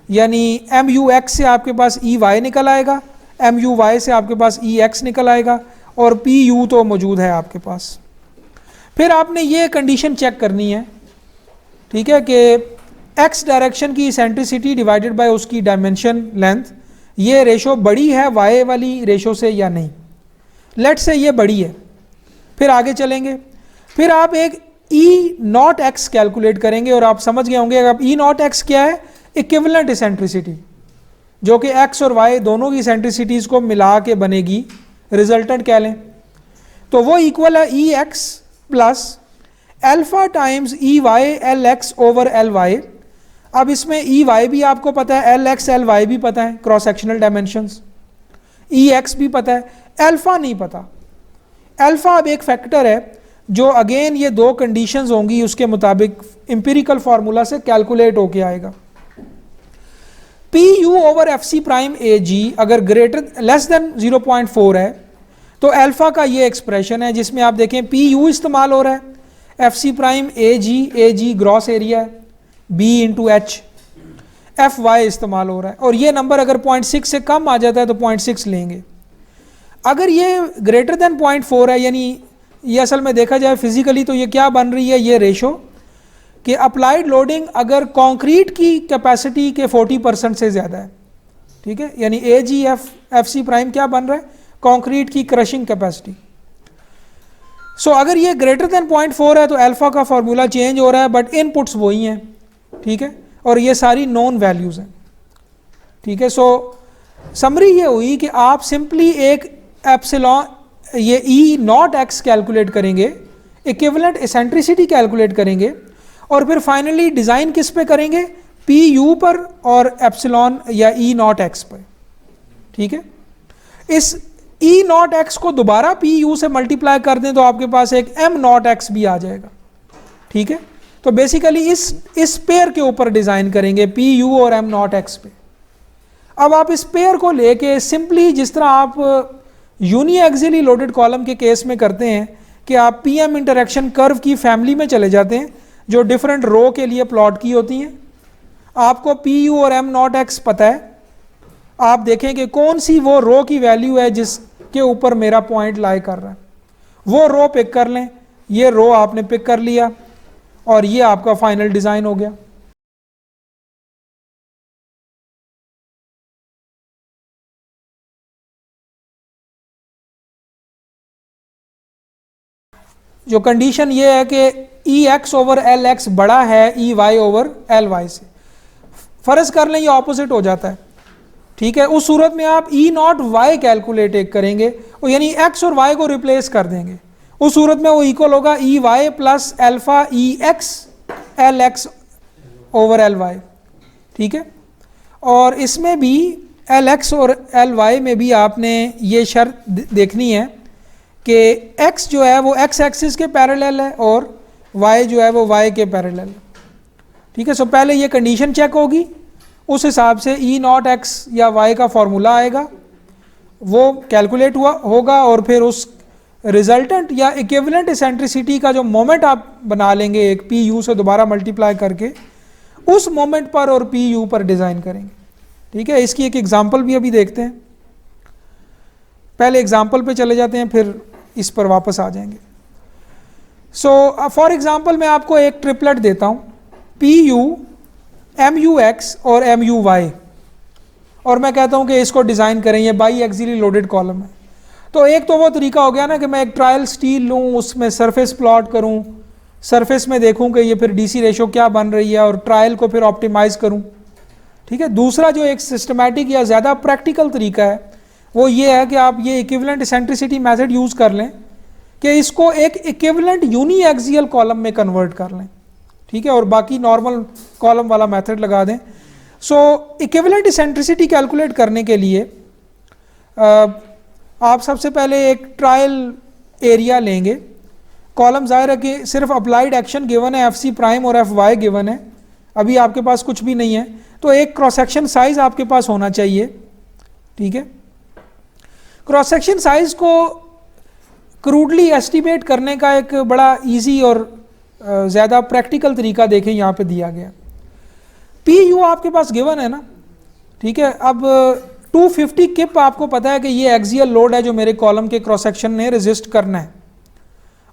यानी एम यू एक्स से आपके पास ई वाई निकल आएगा, एम यू वाई से आपके पास ई एक्स निकल आएगा, और पी यू तो मौजूद है आपके पास। फिर आपने ये कंडीशन चेक करनी है, ठीक है, कि एक्स डायरेक्शन की एसेंट्रिसिटी डिवाइडेड बाय उसकी डायमेंशन लेंथ, ये रेशो बड़ी है वाई वाली रेशो से या नहीं। लेट्स से ये बड़ी है, फिर आगे चलेंगे, फिर आप एक ई नॉट एक्स कैलकुलेट करेंगे, और आप समझ गए होंगे अब ई नॉट एक्स क्या है, इक्विवेलेंट एसेंट्रिसिटी, जो कि एक्स और वाई दोनों की एसेंट्रिसिटीज़ को मिला के बनेगी, रिजल्टेंट कह लें। तो वो इक्वल है E X plus alpha times E Y L X over L Y. अब इसमें ई वाई भी आपको पता है, एल एक्स एल वाई भी पता है, क्रॉस सेक्शनल डायमेंशंस, ई एक्स भी पता है, एल्फा नहीं पता। एल्फा अब एक फैक्टर है जो अगेन ये दो कंडीशंस होंगी, उसके मुताबिक इंपिरिकल फार्मूला से कैलकुलेट होके आएगा। P U over F C prime A G अगर ग्रेटर लेस देन 0.4 है तो अल्फा का ये एक्सप्रेशन है, जिसमें आप देखें पी यू इस्तेमाल हो रहा है, F C prime A G gross area है, B into H, F Y इस्तेमाल हो रहा है, और ये नंबर अगर 0.6 से कम आ जाता है तो 0.6 लेंगे। अगर ये ग्रेटर देन 0.4 है, यानी ये असल में देखा जाए फिजिकली तो ये क्या बन रही है, ये रेशो कि अप्लाइड लोडिंग अगर कंक्रीट की कैपेसिटी के 40% से ज़्यादा है, ठीक है, यानी ए जी एफ सी प्राइम क्या बन रहा है, कंक्रीट की क्रशिंग कैपेसिटी। सो अगर ये ग्रेटर देन 0.4 है तो अल्फा का फार्मूला चेंज हो रहा है, बट इनपुट्स वही हैं, ठीक है, और ये सारी नॉन वैल्यूज़ हैं। ठीक है, सो समरी ये हुई कि आप सिंपली एक एप्सिलॉन ये ई नॉट एक्स कैलकुलेट करेंगे, इक्विवेलेंट एसेंट्रिसिटी कैलकुलेट करेंगे, और फिर फाइनली डिज़ाइन किस पे करेंगे, पी यू पर और एप्सिलॉन या ई नॉट एक्स पर। ठीक है, इस ई नॉट एक्स को दोबारा पी यू से मल्टीप्लाई कर दें तो आपके पास एक एम नॉट एक्स भी आ जाएगा। ठीक है, तो बेसिकली इस पेयर के ऊपर डिज़ाइन करेंगे, पी यू और एम नॉट एक्स पे। अब आप इस पेयर को लेके सिंपली जिस तरह आप यूनी एक्सियली लोडेड कॉलम के केस में करते हैं कि आप पी एम इंटरेक्शन कर्व की फैमिली में चले जाते हैं जो डिफरेंट रो के लिए प्लॉट की होती हैं। आपको पी यू और एम नॉट एक्स पता है, आप देखें कि कौन सी वो रो की वैल्यू है जिसके ऊपर मेरा पॉइंट लाई कर रहा है, वो रो पिक कर लें। ये रो आपने पिक कर लिया और ये आपका फाइनल डिज़ाइन हो गया। जो कंडीशन ये है कि E X over L X बड़ा है E Y over L Y से, फर्ज कर लें ये ऑपोजिट हो जाता है। ठीक है, उस सूरत में आप ई नॉट वाई कैलकुलेट करेंगे, और यानी एक्स और वाई को रिप्लेस कर देंगे, उस सूरत में वो इक्वल होगा E Y plus alpha E X L X over L Y, ठीक है। और इसमें भी एल एक्स और एल वाई में भी आपने ये शर्त देखनी है कि एक्स जो है वो एक्स एक्सिस के पैरेलल है और वाई जो है वो वाई के पैरेलल है, ठीक है। सो पहले ये कंडीशन चेक होगी, उस हिसाब से ई नॉट एक्स या वाई का फॉर्मूला आएगा, वो कैलकुलेट होगा और फिर उस रिजल्टेंट या इक्विवेलेंट एसेंट्रिसिटी का जो मोमेंट आप बना लेंगे एक पी यू से दोबारा मल्टीप्लाई करके, उस मोमेंट पर और पी यू पर डिज़ाइन करेंगे, ठीक है। इसकी एक एग्जांपल भी अभी देखते हैं, पहले एग्जांपल पे चले जाते हैं फिर इस पर वापस आ जाएंगे। सो फॉर एग्जांपल मैं आपको एक ट्रिपलेट देता हूँ, P U M U X और एम यू वाई, और मैं कहता हूँ कि इसको डिज़ाइन करें, ये बाई एक्सियली लोडेड कॉलम है। तो एक तो वो तरीका हो गया ना कि मैं एक ट्रायल स्टील लूँ, उसमें सरफेस प्लॉट करूँ, सरफेस में देखूँ कि ये फिर डीसी रेशो क्या बन रही है और ट्रायल को फिर ऑप्टिमाइज़ करूँ, ठीक है। दूसरा जो एक सिस्टमैटिक या ज़्यादा प्रैक्टिकल तरीका है वो ये है कि आप ये इक्विवेलेंट एसेंट्रिसिटी मेथड यूज़ कर लें कि इसको एक इक्विवेलेंट यूनी एक्सियल कॉलम में कन्वर्ट कर लें, ठीक है, और बाकी नॉर्मल कॉलम वाला मेथड लगा दें। सो इक्विवेलेंट एसेंट्रिसिटी कैलकुलेट करने के लिए आप सबसे पहले एक ट्रायल एरिया लेंगे, कॉलम ज़ाहिर है कि सिर्फ अप्लाइड एक्शन गिवन है, एफ सी प्राइम और एफ वाई गिवन है, अभी आपके पास कुछ भी नहीं है, तो एक क्रॉस सेक्शन साइज आपके पास होना चाहिए, ठीक है। क्रॉस सेक्शन साइज को क्रूडली एस्टिमेट करने का एक बड़ा इजी और ज़्यादा प्रैक्टिकल तरीका देखें, यहाँ पे दिया गया पी यू आपके पास गिवन है ना, ठीक है। अब 250 किप आपको पता है कि ये एक्सियल लोड है जो मेरे कॉलम के क्रॉस सेक्शन ने रेजिस्ट करना है,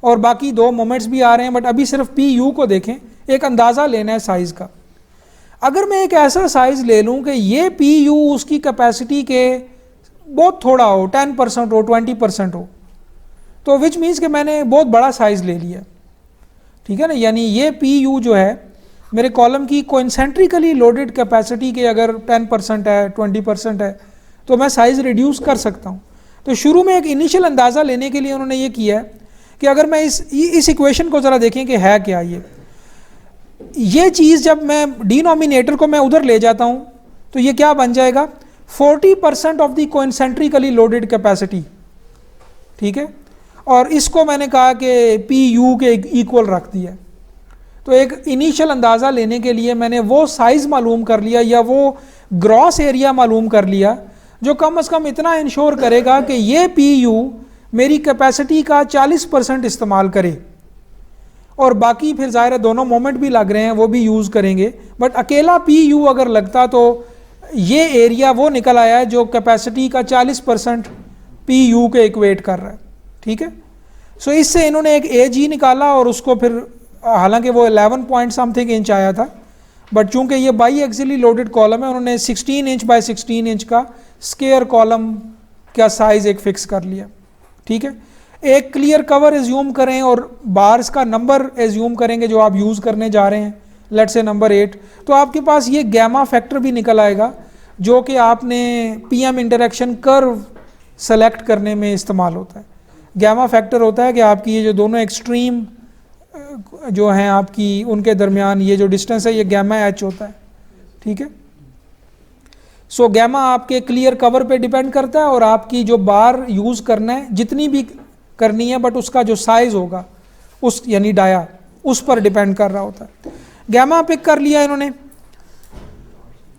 और बाकी दो मोमेंट्स भी आ रहे हैं, बट अभी सिर्फ पी यू को देखें, एक अंदाज़ा लेना है साइज़ का। अगर मैं एक ऐसा साइज़ ले लूँ कि ये पी यू उसकी कैपेसिटी के बहुत थोड़ा हो, 10% हो, 20% हो, तो विच मीन्स कि मैंने बहुत बड़ा साइज़ ले लिया, ठीक है ना। यानी ये पी यू जो है मेरे कॉलम की कोइंसेंट्रिकली लोडेड कैपेसिटी के अगर 10% है, 20% है, तो मैं साइज़ रिड्यूस कर सकता हूँ। तो शुरू में एक इनिशियल अंदाज़ा लेने के लिए उन्होंने ये किया है कि अगर मैं इस इक्वेशन को ज़रा देखें कि है क्या ये चीज़, जब मैं डिनोमिनेटर को मैं उधर ले जाता हूँ तो ये क्या बन जाएगा, 40% ऑफ द कोइंसेंट्रिकली लोडेड कैपेसिटी, ठीक है। और इसको मैंने कहा कि पी यू के इक्वल रख दिया। तो एक इनिशियल अंदाज़ा लेने के लिए मैंने वो साइज़ मालूम कर लिया या वो ग्रॉस एरिया मालूम कर लिया जो कम से कम इतना इंश्योर करेगा कि ये पी यू मेरी कैपेसिटी का 40% इस्तेमाल करे, और बाकी फिर ज़ाहिर है दोनों मोमेंट भी लग रहे हैं वो भी यूज़ करेंगे, बट अकेला पी यू अगर लगता तो ये एरिया वो निकल आया है जो कैपेसिटी का 40% पी यू के इक्वेट कर रहा है, ठीक है। सो इससे इन्होंने एक ए जी निकाला और उसको फिर, हालांकि वो 11 पॉइंट समथिंग इंच आया था, बट चूंकि ये बाई एक्सियली लोडेड कॉलम है उन्होंने 16 इंच बाय 16 इंच का स्क्वायर कॉलम का साइज़ एक फिक्स कर लिया, ठीक है। एक क्लियर कवर एज्यूम करें और बार्स का नंबर एज्यूम करेंगे जो आप यूज़ करने जा रहे हैं, लेट्स से नंबर 8, तो आपके पास ये गैमा फैक्टर भी निकल आएगा जो कि आपने पीएम इंटरेक्शन कर्व सेलेक्ट करने में इस्तेमाल होता है। गैमा फैक्टर होता है कि आपकी ये जो दोनों एक्सट्रीम जो हैं आपकी उनके दरमियान ये जो डिस्टेंस है ये गैमा एच होता है, ठीक है। सो गैमा आपके क्लियर कवर पे डिपेंड करता है और आपकी जो बार यूज़ करना है जितनी भी करनी है, बट उसका जो साइज़ होगा उस यानी डाया उस पर डिपेंड कर रहा होता है। गैमा पिक कर लिया इन्होंने।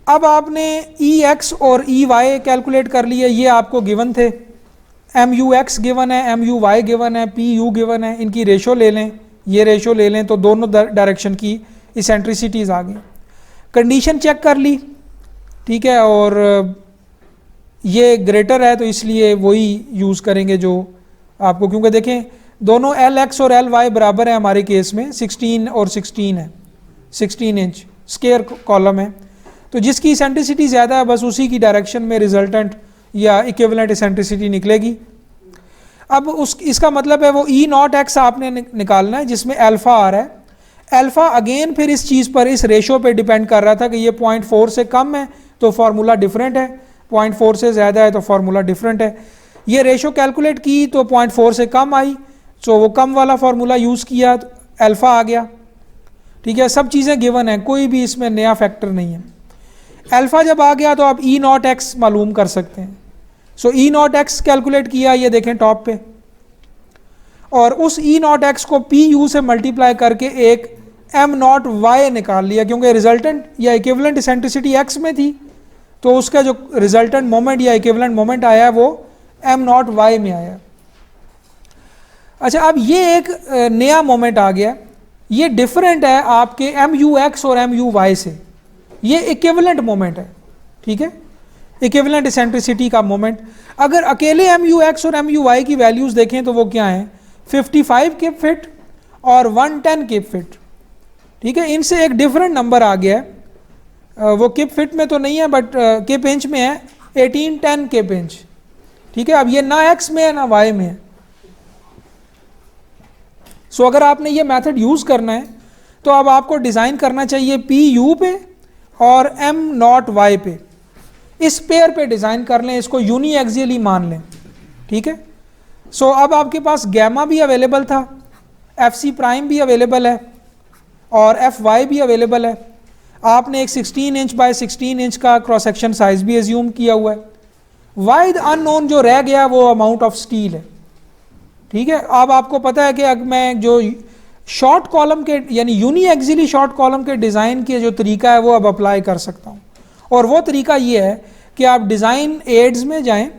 अब आपने ई एक्स और ई वाई कैलकुलेट कर लिए, ये आपको गिवन थे, एम यू एक्स गिवन है, एम यू वाई गिवन है, पी यू गिवन है, इनकी रेशो ले लें, ये रेशो ले लें तो दोनों डायरेक्शन की इसेंट्रिसिटीज़ आ गई। कंडीशन चेक कर ली, ठीक है, और ये ग्रेटर है तो इसलिए वही यूज़ करेंगे जो आपको, क्योंकि देखें दोनों एल एक्स और एल वाई बराबर है हमारे केस में, 16 और 16 है, 16 इंच स्क्वायर कॉलम है, तो जिसकी इसेंट्रिसिटी ज़्यादा है बस उसी की डायरेक्शन में रिजल्टेंट या इक्विवेलेंट इसेंट्रिसिटी निकलेगी। अब इसका मतलब है वो ई नॉट एक्स आपने निकालना है जिसमें अल्फ़ा आ रहा है। अल्फ़ा अगेन फिर इस चीज़ पर, इस रेशो पे डिपेंड कर रहा था कि ये 0.4 से कम है तो फार्मूला डिफरेंट है, 0.4 से ज़्यादा है तो फार्मूला डिफरेंट है। ये रेशो कैलकुलेट की तो 0.4 से कम आई, सो वो कम वाला फार्मूला यूज़ किया तो अल्फ़ा आ गया, ठीक है। सब चीज़ें गिवन हैं, कोई भी इसमें नया फैक्टर नहीं है। अल्फ़ा जब आ गया तो आप ई नॉट एक्स मालूम कर सकते हैं। सो ई नॉट एक्स कैलकुलेट किया, ये देखें टॉप पे, और उस ई नॉट एक्स को पी यू से मल्टीप्लाई करके एक एम नॉट वाई निकाल लिया, क्योंकि रिजल्टेंट या इक्विवेलेंट इसेंट्रिसिटी एक्स में थी, तो उसका जो रिजल्टेंट मोमेंट या इक्विवेलेंट मोमेंट आया वो एम नॉट वाई में आया। अच्छा, अब ये एक नया मोमेंट आ गया, ये डिफरेंट है आपके एम यू एक्स और एम यू वाई से, ये इक्विवेलेंट मोमेंट है, ठीक है, इक्विवेलेंट इसेंट्रिसिटी का मोमेंट। अगर अकेले एम यू एक्स और एम यू वाई की वैल्यूज़ देखें तो वो क्या हैं, 55 किप फिट और 110 किप फिट, ठीक है। इनसे एक डिफरेंट नंबर आ गया है, वो किप फिट में तो नहीं है बट किप इंच में है, 1810 किप इंच, ठीक है। अब ये ना एक्स में है ना वाई में है। सो अगर आपने ये मेथड यूज़ करना है तो अब आपको डिज़ाइन करना चाहिए पी यू पे और एम नॉट वाई पे, इस पेयर पे डिज़ाइन कर लें, इसको यूनी एक्सियली मान लें, ठीक है। सो अब आपके पास गैमा भी अवेलेबल था, एफ सी प्राइम भी अवेलेबल है और एफ वाई भी अवेलेबल है। आपने एक 16 इंच बाय 16 इंच का क्रॉस सेक्शन साइज भी एज्यूम किया हुआ है। वाइड अननोन जो रह गया वो अमाउंट ऑफ स्टील है, ठीक है। अब आपको पता है कि अगर मैं जो शॉर्ट कॉलम के यानी यूनी एक्सियली शॉर्ट कॉलम के डिज़ाइन के जो तरीका है वो अब अप्लाई कर सकता हूँ, और वो तरीका ये है कि आप डिज़ाइन एड्स में जाएं,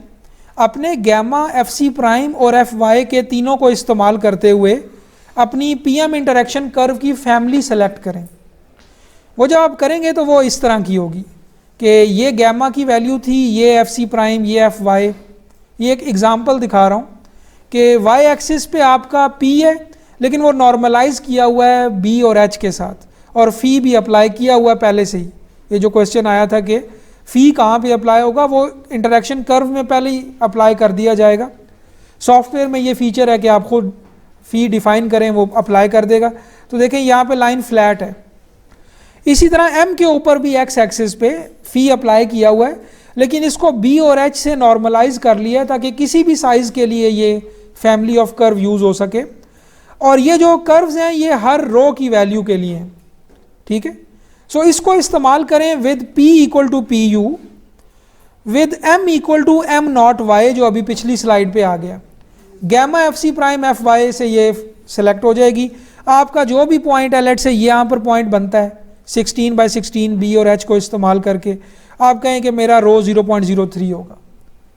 अपने गैमा, एफ सी प्राइम और एफ वाई के तीनों को इस्तेमाल करते हुए अपनी पी एम इंटरेक्शन कर्व की फैमिली सेलेक्ट करें। वो जब आप करेंगे तो वो इस तरह की होगी कि ये गैमा की वैल्यू थी, ये एफ सी प्राइम, ये एफ वाई। ये एक एग्जांपल दिखा रहा हूँ कि वाई एक्सिस पे आपका पी है, लेकिन वो नॉर्मलाइज किया हुआ है बी और एच के साथ, और फी भी अप्लाई किया हुआ है पहले से ही। ये जो क्वेश्चन आया था कि फ़ी कहाँ पे अप्लाई होगा, वो इंटरेक्शन कर्व में पहले ही अप्लाई कर दिया जाएगा। सॉफ्टवेयर में ये फीचर है कि आप खुद फ़ी डिफ़ाइन करें, वो अप्लाई कर देगा। तो देखें यहाँ पे लाइन फ्लैट है। इसी तरह एम के ऊपर भी एक्स एक्सिस पे फ़ी अप्लाई किया हुआ है, लेकिन इसको बी और एच से नॉर्मलाइज कर लिया ताकि किसी भी साइज़ के लिए ये फैमिली ऑफ कर्व यूज़ हो सके। और ये जो कर्व्स हैं ये हर रो की वैल्यू के लिए हैं, ठीक है। सो इसको इस्तेमाल करें with P equal to P U, with M equal to M naught Y, जो अभी पिछली स्लाइड पे आ गया। Gamma F C prime F Y से ये सिलेक्ट हो जाएगी। आपका जो भी पॉइंट है, लेट से ये यहाँ पर पॉइंट बनता है 16 बाय 16 बी और एच को इस्तेमाल करके, आप कहें कि मेरा रो 0.03 होगा,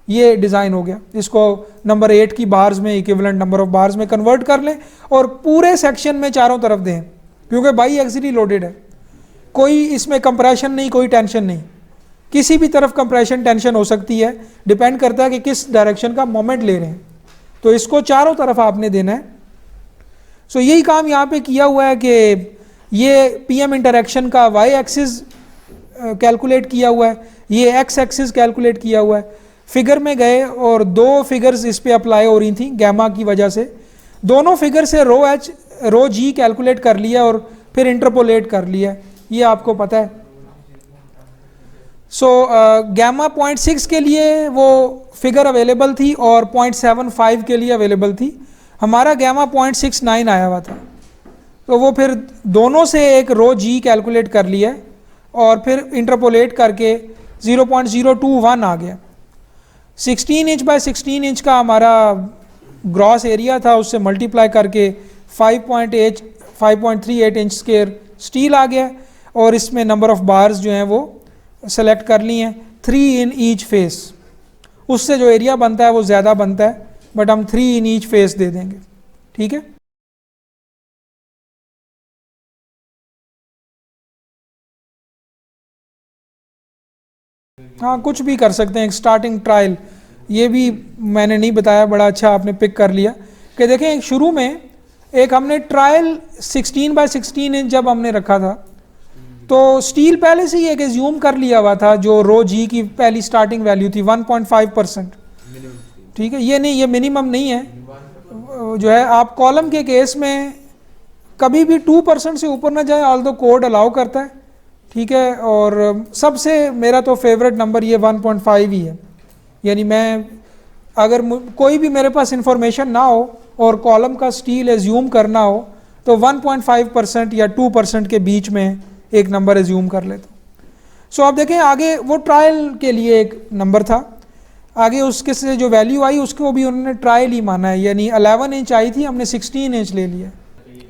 ये डिज़ाइन हो गया। इसको नंबर 8 की बार्स में, इक्विवेलेंट नंबर ऑफ बार्स में कन्वर्ट कर लें और पूरे सेक्शन में चारों तरफ दें, क्योंकि बाई एक्सियली लोडेड है, कोई इसमें कंप्रेशन नहीं, कोई टेंशन नहीं। किसी भी तरफ कंप्रेशन टेंशन हो सकती है, डिपेंड करता है कि किस डायरेक्शन का मोमेंट ले रहे हैं। तो इसको चारों तरफ आपने देना है। सो यही काम यहाँ पे किया हुआ है कि ये पीएम इंटरेक्शन का वाई एक्सिस कैलकुलेट किया हुआ है, ये एक्स एक्सिस कैलकुलेट किया हुआ है। फिगर में गए और दो फिगर्स इस पे अप्लाई हो रही थी गैमा की वजह से, दोनों फिगर से रो एच रो जी कैलकुलेट कर लिया और फिर इंटरपोलेट कर लिया, ये आपको पता है। सो गैमा 0.6 के लिए वो फिगर अवेलेबल थी और 0.75 के लिए अवेलेबल थी। हमारा गैमा 0.69 आया हुआ था, तो वो फिर दोनों से एक रो जी कैलकुलेट कर लिया और फिर इंटरपोलेट करके 0.021 आ गया। 16 इंच बाय 16 इंच का हमारा ग्रॉस एरिया था, उससे मल्टीप्लाई करके 5.38 इंच स्क्वायर स्टील आ गया, और इसमें नंबर ऑफ बार्स जो हैं वो सेलेक्ट कर ली हैं 3 इन ईच फेस। उससे जो एरिया बनता है वो ज़्यादा बनता है, बट हम 3 इन ईच फेस दे देंगे, ठीक है। हाँ, कुछ भी कर सकते हैं। एक स्टार्टिंग ट्रायल, ये भी मैंने नहीं बताया, बड़ा अच्छा आपने पिक कर लिया कि देखें शुरू में एक हमने ट्रायल 16 बाय 16 इंच जब हमने रखा था, तो स्टील पहले से ही एक एज्यूम कर लिया हुआ था, जो रो जी की पहली स्टार्टिंग वैल्यू थी 1.5%, ठीक है। ये नहीं, ये मिनिमम नहीं है, जो है आप कॉलम के केस में कभी भी 2% से ऊपर ना जाए, ऑल्दो कोड अलाउ करता है, ठीक है। और सबसे मेरा तो फेवरेट नंबर ये 1.5 ही है, यानी मैं अगर कोई भी मेरे पास इंफॉर्मेशन ना हो और कॉलम का स्टील एज्यूम करना हो तो 1.5% या 2% के बीच में एक नंबर एज्यूम कर लेता हूँ। सो आप देखें आगे वो ट्रायल के लिए एक नंबर था, आगे उसके से जो वैल्यू आई उसको भी उन्होंने ट्रायल ही माना है, यानी 11 इंच आई थी, हमने 16 इंच ले लिया।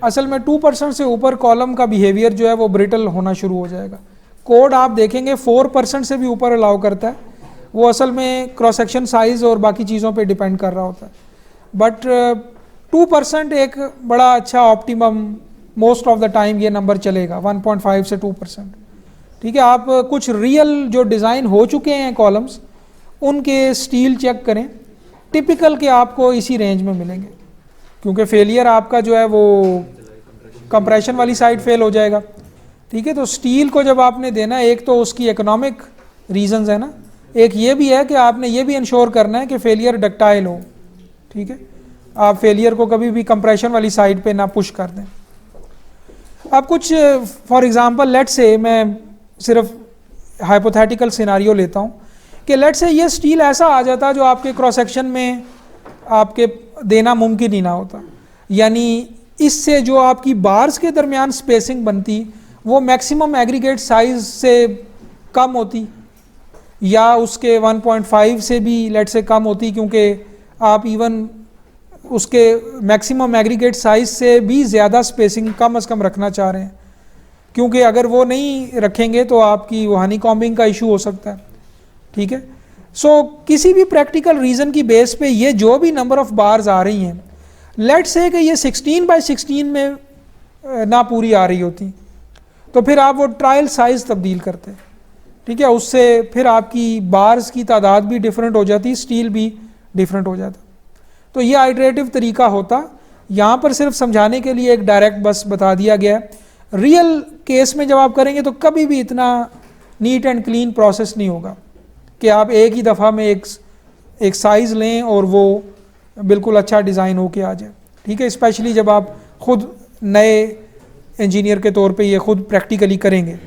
असल में 2% से ऊपर कॉलम का बिहेवियर जो है वो ब्रिटल होना शुरू हो जाएगा। कोड आप देखेंगे 4% से भी ऊपर अलाउ करता है, वो असल में क्रॉस सेक्शन साइज़ और बाकी चीज़ों पे डिपेंड कर रहा होता है। बट 2% एक बड़ा अच्छा optimum, most of the time ये नंबर चलेगा 1.5 से 2%। ठीक है, आप कुछ रियल जो डिज़ाइन हो चुके हैं कॉलम्स उनके स्टील चेक करें, टिपिकल के आपको इसी रेंज में मिलेंगे, क्योंकि फेलियर आपका जो है वो कंप्रेशन वाली साइड फेल हो जाएगा। ठीक है, तो स्टील को जब आपने देना है, एक तो उसकी इकोनॉमिक रीजंस है ना, एक ये भी है कि आपने ये भी इंश्योर करना है कि फेलियर डक्टाइल हो। ठीक है, आप फेलियर को कभी भी कंप्रेशन वाली साइड पे ना पुश कर दें। अब कुछ फॉर एग्जांपल लेट से मैं सिर्फ हाइपोथेटिकल सिनारियो लेता हूँ कि लेट से ये स्टील ऐसा आ जाता जो आपके क्रॉस सेक्शन में आपके देना मुमकिन ही ना होता, यानी इससे जो आपकी बार्स के दरमियान स्पेसिंग बनती वो मैक्सिमम एग्रीगेट साइज से कम होती या उसके 1.5 से भी लेट से कम होती, क्योंकि आप इवन उसके मैक्सिमम एग्रीगेट साइज से भी ज़्यादा स्पेसिंग कम अज़ कम रखना चाह रहे हैं, क्योंकि अगर वो नहीं रखेंगे तो आपकी वो हनी कॉम्बिंग का इशू हो सकता है। ठीक है, सो किसी भी प्रैक्टिकल रीज़न की बेस पे ये जो भी नंबर ऑफ बार्स आ रही हैं, लेट्स से कि ये 16x16 में ना पूरी आ रही होती, तो फिर आप वो ट्रायल साइज़ तब्दील करते हैं। ठीक है, उससे फिर आपकी बार्स की तादाद भी डिफरेंट हो जाती, स्टील भी डिफरेंट हो जाता। तो ये आइटरेटिव तरीका होता, यहाँ पर सिर्फ समझाने के लिए एक डायरेक्ट बस बता दिया गया है। रियल केस में जब आप करेंगे तो कभी भी इतना नीट एंड क्लीन प्रोसेस नहीं होगा कि आप एक ही दफ़ा में एक साइज़ लें और वो बिल्कुल अच्छा डिज़ाइन होके आ जाए। ठीक है, स्पेशली जब आप खुद नए इंजीनियर के तौर पे ये खुद प्रैक्टिकली करेंगे।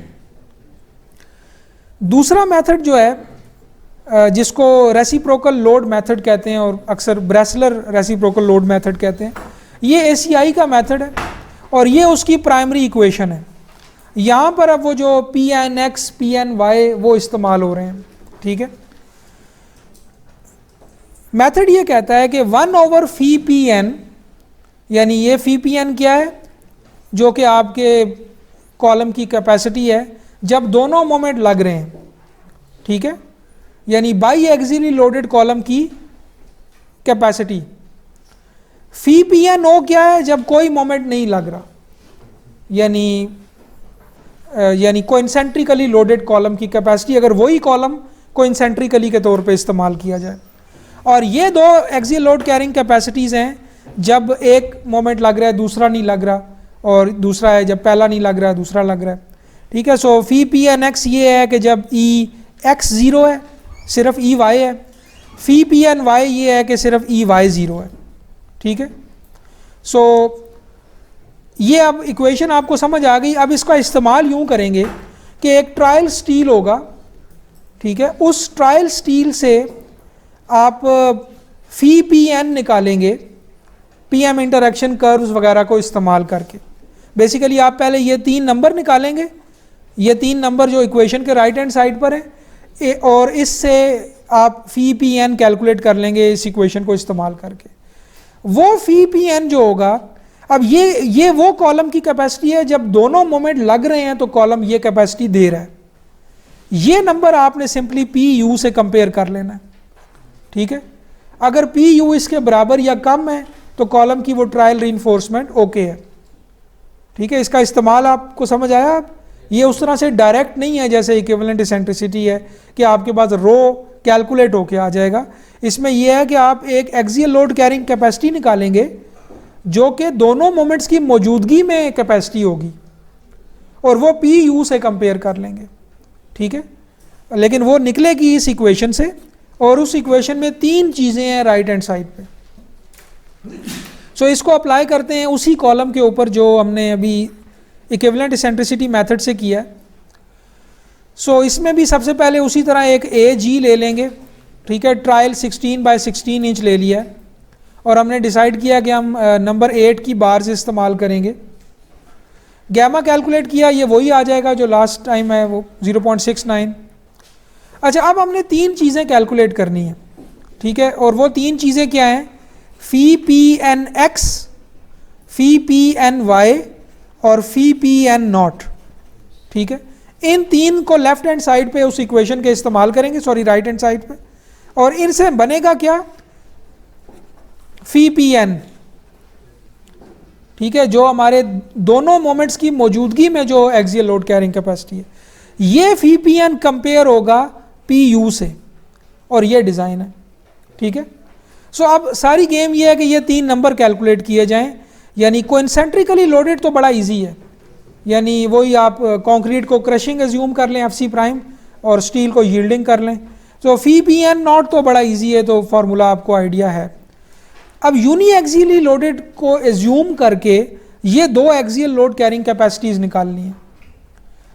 दूसरा मेथड जो है जिसको रेसिप्रोकल लोड मेथड कहते हैं और अक्सर ब्रेसलर रेसिप्रोकल लोड मेथड कहते हैं, ये ACI का मेथड है और ये उसकी प्राइमरी इक्वेशन है। यहाँ पर अब वो जो PNX PNY वो इस्तेमाल हो रहे हैं। ठीक है, मेथड ये कहता है कि 1/φPN, यानी ये φPN क्या है, जो कि आपके कॉलम की कैपेसिटी है जब दोनों मोमेंट लग रहे हैं। ठीक है, यानी बाई एक्सियली लोडेड कॉलम की कैपेसिटी। φPNO क्या है, जब कोई मोमेंट नहीं लग रहा, यानी कोइंसेंट्रिकली लोडेड कॉलम की कैपेसिटी, अगर वही कॉलम कोइंसेंट्रिकली के तौर पे इस्तेमाल किया जाए। और ये दो एक्सियल लोड कैरिंग कैपेसिटीज़ हैं, जब एक मोमेंट लग रहा है दूसरा नहीं लग रहा, और दूसरा है जब पहला नहीं लग रहा है दूसरा लग रहा है। ठीक है, सो φPNX ये है कि जब EX 0 है सिर्फ EY है, φPNY ये है कि सिर्फ EY 0 है। ठीक है, सो ये अब इक्वेशन आपको समझ आ गई। अब इसका इस्तेमाल यूँ करेंगे कि एक ट्रायल स्टील होगा। ठीक है, उस ट्रायल स्टील से आप φPN निकालेंगे PM इंटरेक्शन कर्व्स वगैरह को इस्तेमाल करके। बेसिकली आप पहले ये 3 नंबर निकालेंगे, ये 3 नंबर जो इक्वेशन के राइट हैंड साइड पर है, और इससे आप φPN कैलकुलेट कर लेंगे इस इक्वेशन को इस्तेमाल करके। वो φPN जो होगा, अब ये वो कॉलम की कैपेसिटी है जब दोनों मोमेंट लग रहे हैं तो कॉलम ये कैपेसिटी दे रहा है। ये नंबर आपने सिंपली PU से कंपेयर कर लेना है। ठीक है, अगर PU इसके बराबर या कम है तो कॉलम की वो ट्रायल रीइंफोर्समेंट ओके है। ठीक है, इसका इस्तेमाल आपको समझ आया। आप ये उस तरह से डायरेक्ट नहीं है जैसे इक्विवेलेंट इसेंट्रिसिटी है कि आपके पास रो कैलकुलेट होके आ जाएगा। इसमें यह है कि आप एक एक्सियल लोड कैरिंग कैपेसिटी निकालेंगे जो कि दोनों मोमेंट्स की मौजूदगी में कैपेसिटी होगी, और वो PU से कंपेयर कर लेंगे। ठीक है, लेकिन वो निकलेगी इस इक्वेशन से, और उस इक्वेशन में 3 चीज़ें हैं राइट हैंड साइड पे। सो इसको अप्लाई करते हैं उसी कॉलम के ऊपर जो हमने अभी इक्विवेलेंट इसेंट्रिसिटी मेथड से किया है। सो इसमें भी सबसे पहले उसी तरह एक AG ले लेंगे। ठीक है, ट्रायल 16x16 इंच ले लिया है, और हमने डिसाइड किया कि हम नंबर 8 की बार्स इस्तेमाल करेंगे। गैमा कैलकुलेट किया, ये वही आ जाएगा जो लास्ट टाइम है, वो 0.69। अच्छा, अब हमने 3 चीज़ें कैलकुलेट करनी है, ठीक है, और वो 3 चीज़ें क्या हैं? फी पी एन एक्स, फी पी एन वाई और फी पी एन नॉट, ठीक है। इन 3 को लेफ्ट हैंड साइड पे उस इक्वेशन के इस्तेमाल करेंगे, सॉरी राइट हैंड साइड पे, और इनसे बनेगा क्या? फी पी एन, ठीक है, जो हमारे दोनों मोमेंट्स की मौजूदगी में जो एक्सियल लोड कैरिंग कैपेसिटी है, ये फी पी एन कंपेयर होगा पी यू से, और ये डिज़ाइन है, ठीक है। सो अब सारी गेम ये है कि ये 3 नंबर कैलकुलेट किए जाएं, यानी कोइंसेंट्रिकली लोडेड तो बड़ा इजी है, यानी वही आप कंक्रीट को क्रशिंग एज्यूम कर लें एफसी प्राइम और स्टील को यील्डिंग कर लें, तो फी पी एन नॉट तो बड़ा इजी है, तो फार्मूला आपको आइडिया है। अब यूनी एक्सियली लोडेड को एज्यूम करके ये 2 एक्सियल लोड कैरिंग कैपेसिटीज निकालनी है,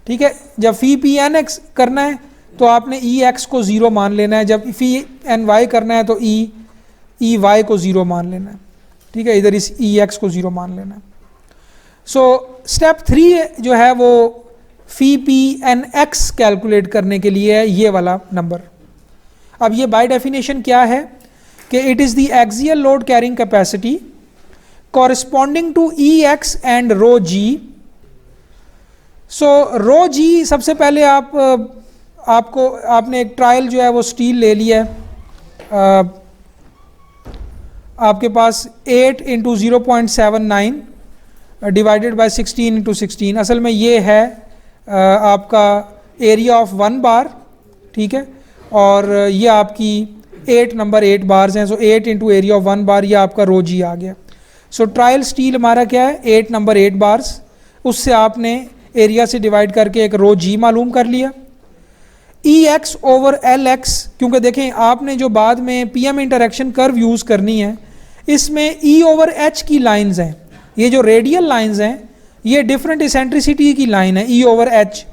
ठीक है। जब फी पी एन एक्स करना है तो आपने ई एक्स को 0 मान लेना है, जब फी एन वाई करना है तो ई वाई को 0 मान लेना है, ठीक है, इधर इस ई एक्स को 0 मान लेना है। सो स्टेप 3 जो है वो फी पी एन एक्स कैलकुलेट करने के लिए है ये वाला नंबर। अब ये बाय डेफिनेशन क्या है कि it is the axial load carrying capacity corresponding to E X and rho G. So rho G, सबसे पहले आपने एक ट्रायल जो है वो स्टील ले लिया है, आपके पास 8 इंटू 0.79 डिवाइडेड बाय 16 इंटू 16, असल में ये है आपका एरिया ऑफ 1 बार, ठीक है, और ये आपकी 8 नंबर 8 बार्स हैं, सो 8 इंटू एरिया ऑफ 1 बार, ये आपका रो जी आ गया। सो ट्रायल स्टील हमारा क्या है? 8 नंबर 8 बार्स, उससे आपने एरिया से डिवाइड करके एक रो जी मालूम कर लिया। E X over L X, क्योंकि देखें आपने जो बाद में P M interaction curve use करनी है, इसमें ई ओवर एच की लाइंस हैं, ये जो रेडियल लाइंस हैं ये डिफरेंट इसेंट्रिसिटी की लाइन है ई ओवर एच,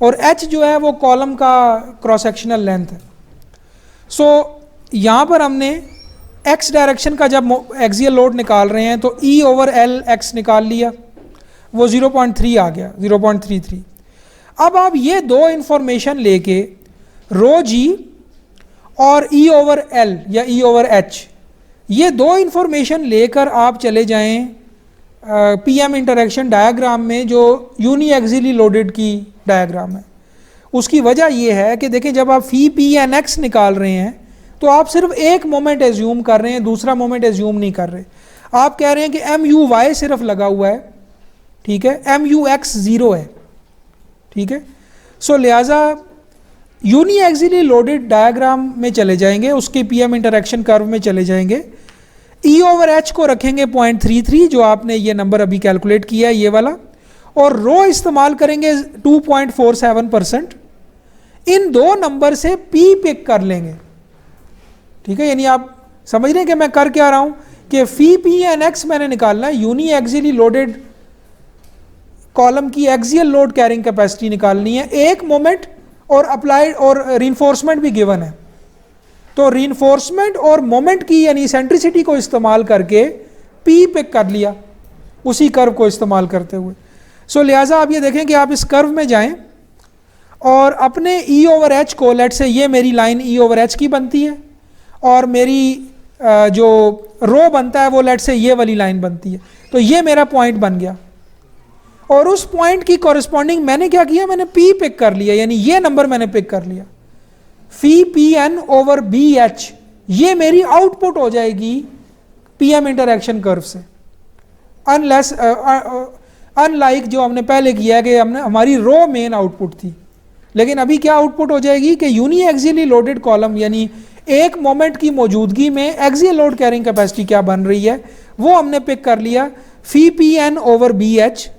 और एच जो है वो कॉलम का क्रॉस सेक्शनल लेंथ है। सो यहाँ पर हमने एक्स डायरेक्शन का जब एक्सियल लोड निकाल रहे हैं तो ई ओवर एल एक्स निकाल लिया, वो 0.3 आ गया, 0.33। अब आप ये 2 इंफॉर्मेशन लेके रो जी और ई ओवर एल या ई ओवर एच, ये 2 इंफॉर्मेशन लेकर आप चले जाएं पी एम इंटरेक्शन डायग्राम में जो यूनी एक्सियली लोडेड की डायग्राम है। उसकी वजह ये है कि देखें जब आप फी पी एन एक्स निकाल रहे हैं तो आप सिर्फ एक मोमेंट एज्यूम कर रहे हैं, दूसरा मोमेंट एज्यूम नहीं कर रहे। आप कह रहे हैं कि एम यू वाई सिर्फ लगा हुआ है, ठीक है, एम यू एक्स 0 है, ठीक है। सो लिहाजा यूनी एक्सियली लोडेड डायग्राम में चले जाएंगे, उसके पी एम इंटरेक्शन कर्व में चले जाएंगे, ई ओवर एच को रखेंगे 0.33 जो आपने ये नंबर अभी कैलकुलेट किया है ये वाला, और रो इस्तेमाल करेंगे 2.47%। इन 2 नंबर से पी पिक कर लेंगे, ठीक है। यानी आप समझ रहे हैं कि मैं कर क्या रहा हूं कि फी पी एन एक्स मैंने निकालना है, यूनी एक्सियली लोडेड कॉलम की एक्सियल लोड कैरिंग कैपेसिटी निकालनी है, एक मोमेंट और अप्लाइड और रीइंफोर्समेंट भी गिवन है, तो रीइंफोर्समेंट और मोमेंट की यानी इसेंट्रिसिटी को इस्तेमाल करके पी पिक कर लिया उसी कर्व को इस्तेमाल करते हुए। सो लिहाजा आप ये देखें कि आप इस कर्व में जाएं और अपने ई ओवर एच को, लेट से ये मेरी लाइन ई ओवर एच की बनती है और मेरी जो रो बनता है वो लेट से ये वाली लाइन बनती है, तो ये मेरा पॉइंट बन गया, और उस पॉइंट की कॉरेस्पॉन्डिंग मैंने क्या किया, मैंने पी पिक कर लिया, यानी ये नंबर मैंने पिक कर लिया, phi P N over B H, ये मेरी आउटपुट हो जाएगी पी एम इंटरेक्शन कर्व से। अनलेस अनलाइक जो हमने पहले किया कि हमने हमारी रो मेन आउटपुट थी, लेकिन अभी क्या आउटपुट हो जाएगी कि यूनी एक्सियली लोडेड कॉलम यानी एक मोमेंट की मौजूदगी में एक्सियल लोड कैरिंग कैपेसिटी क्या बन रही है वो हमने पिक कर लिया, phi P N over B H,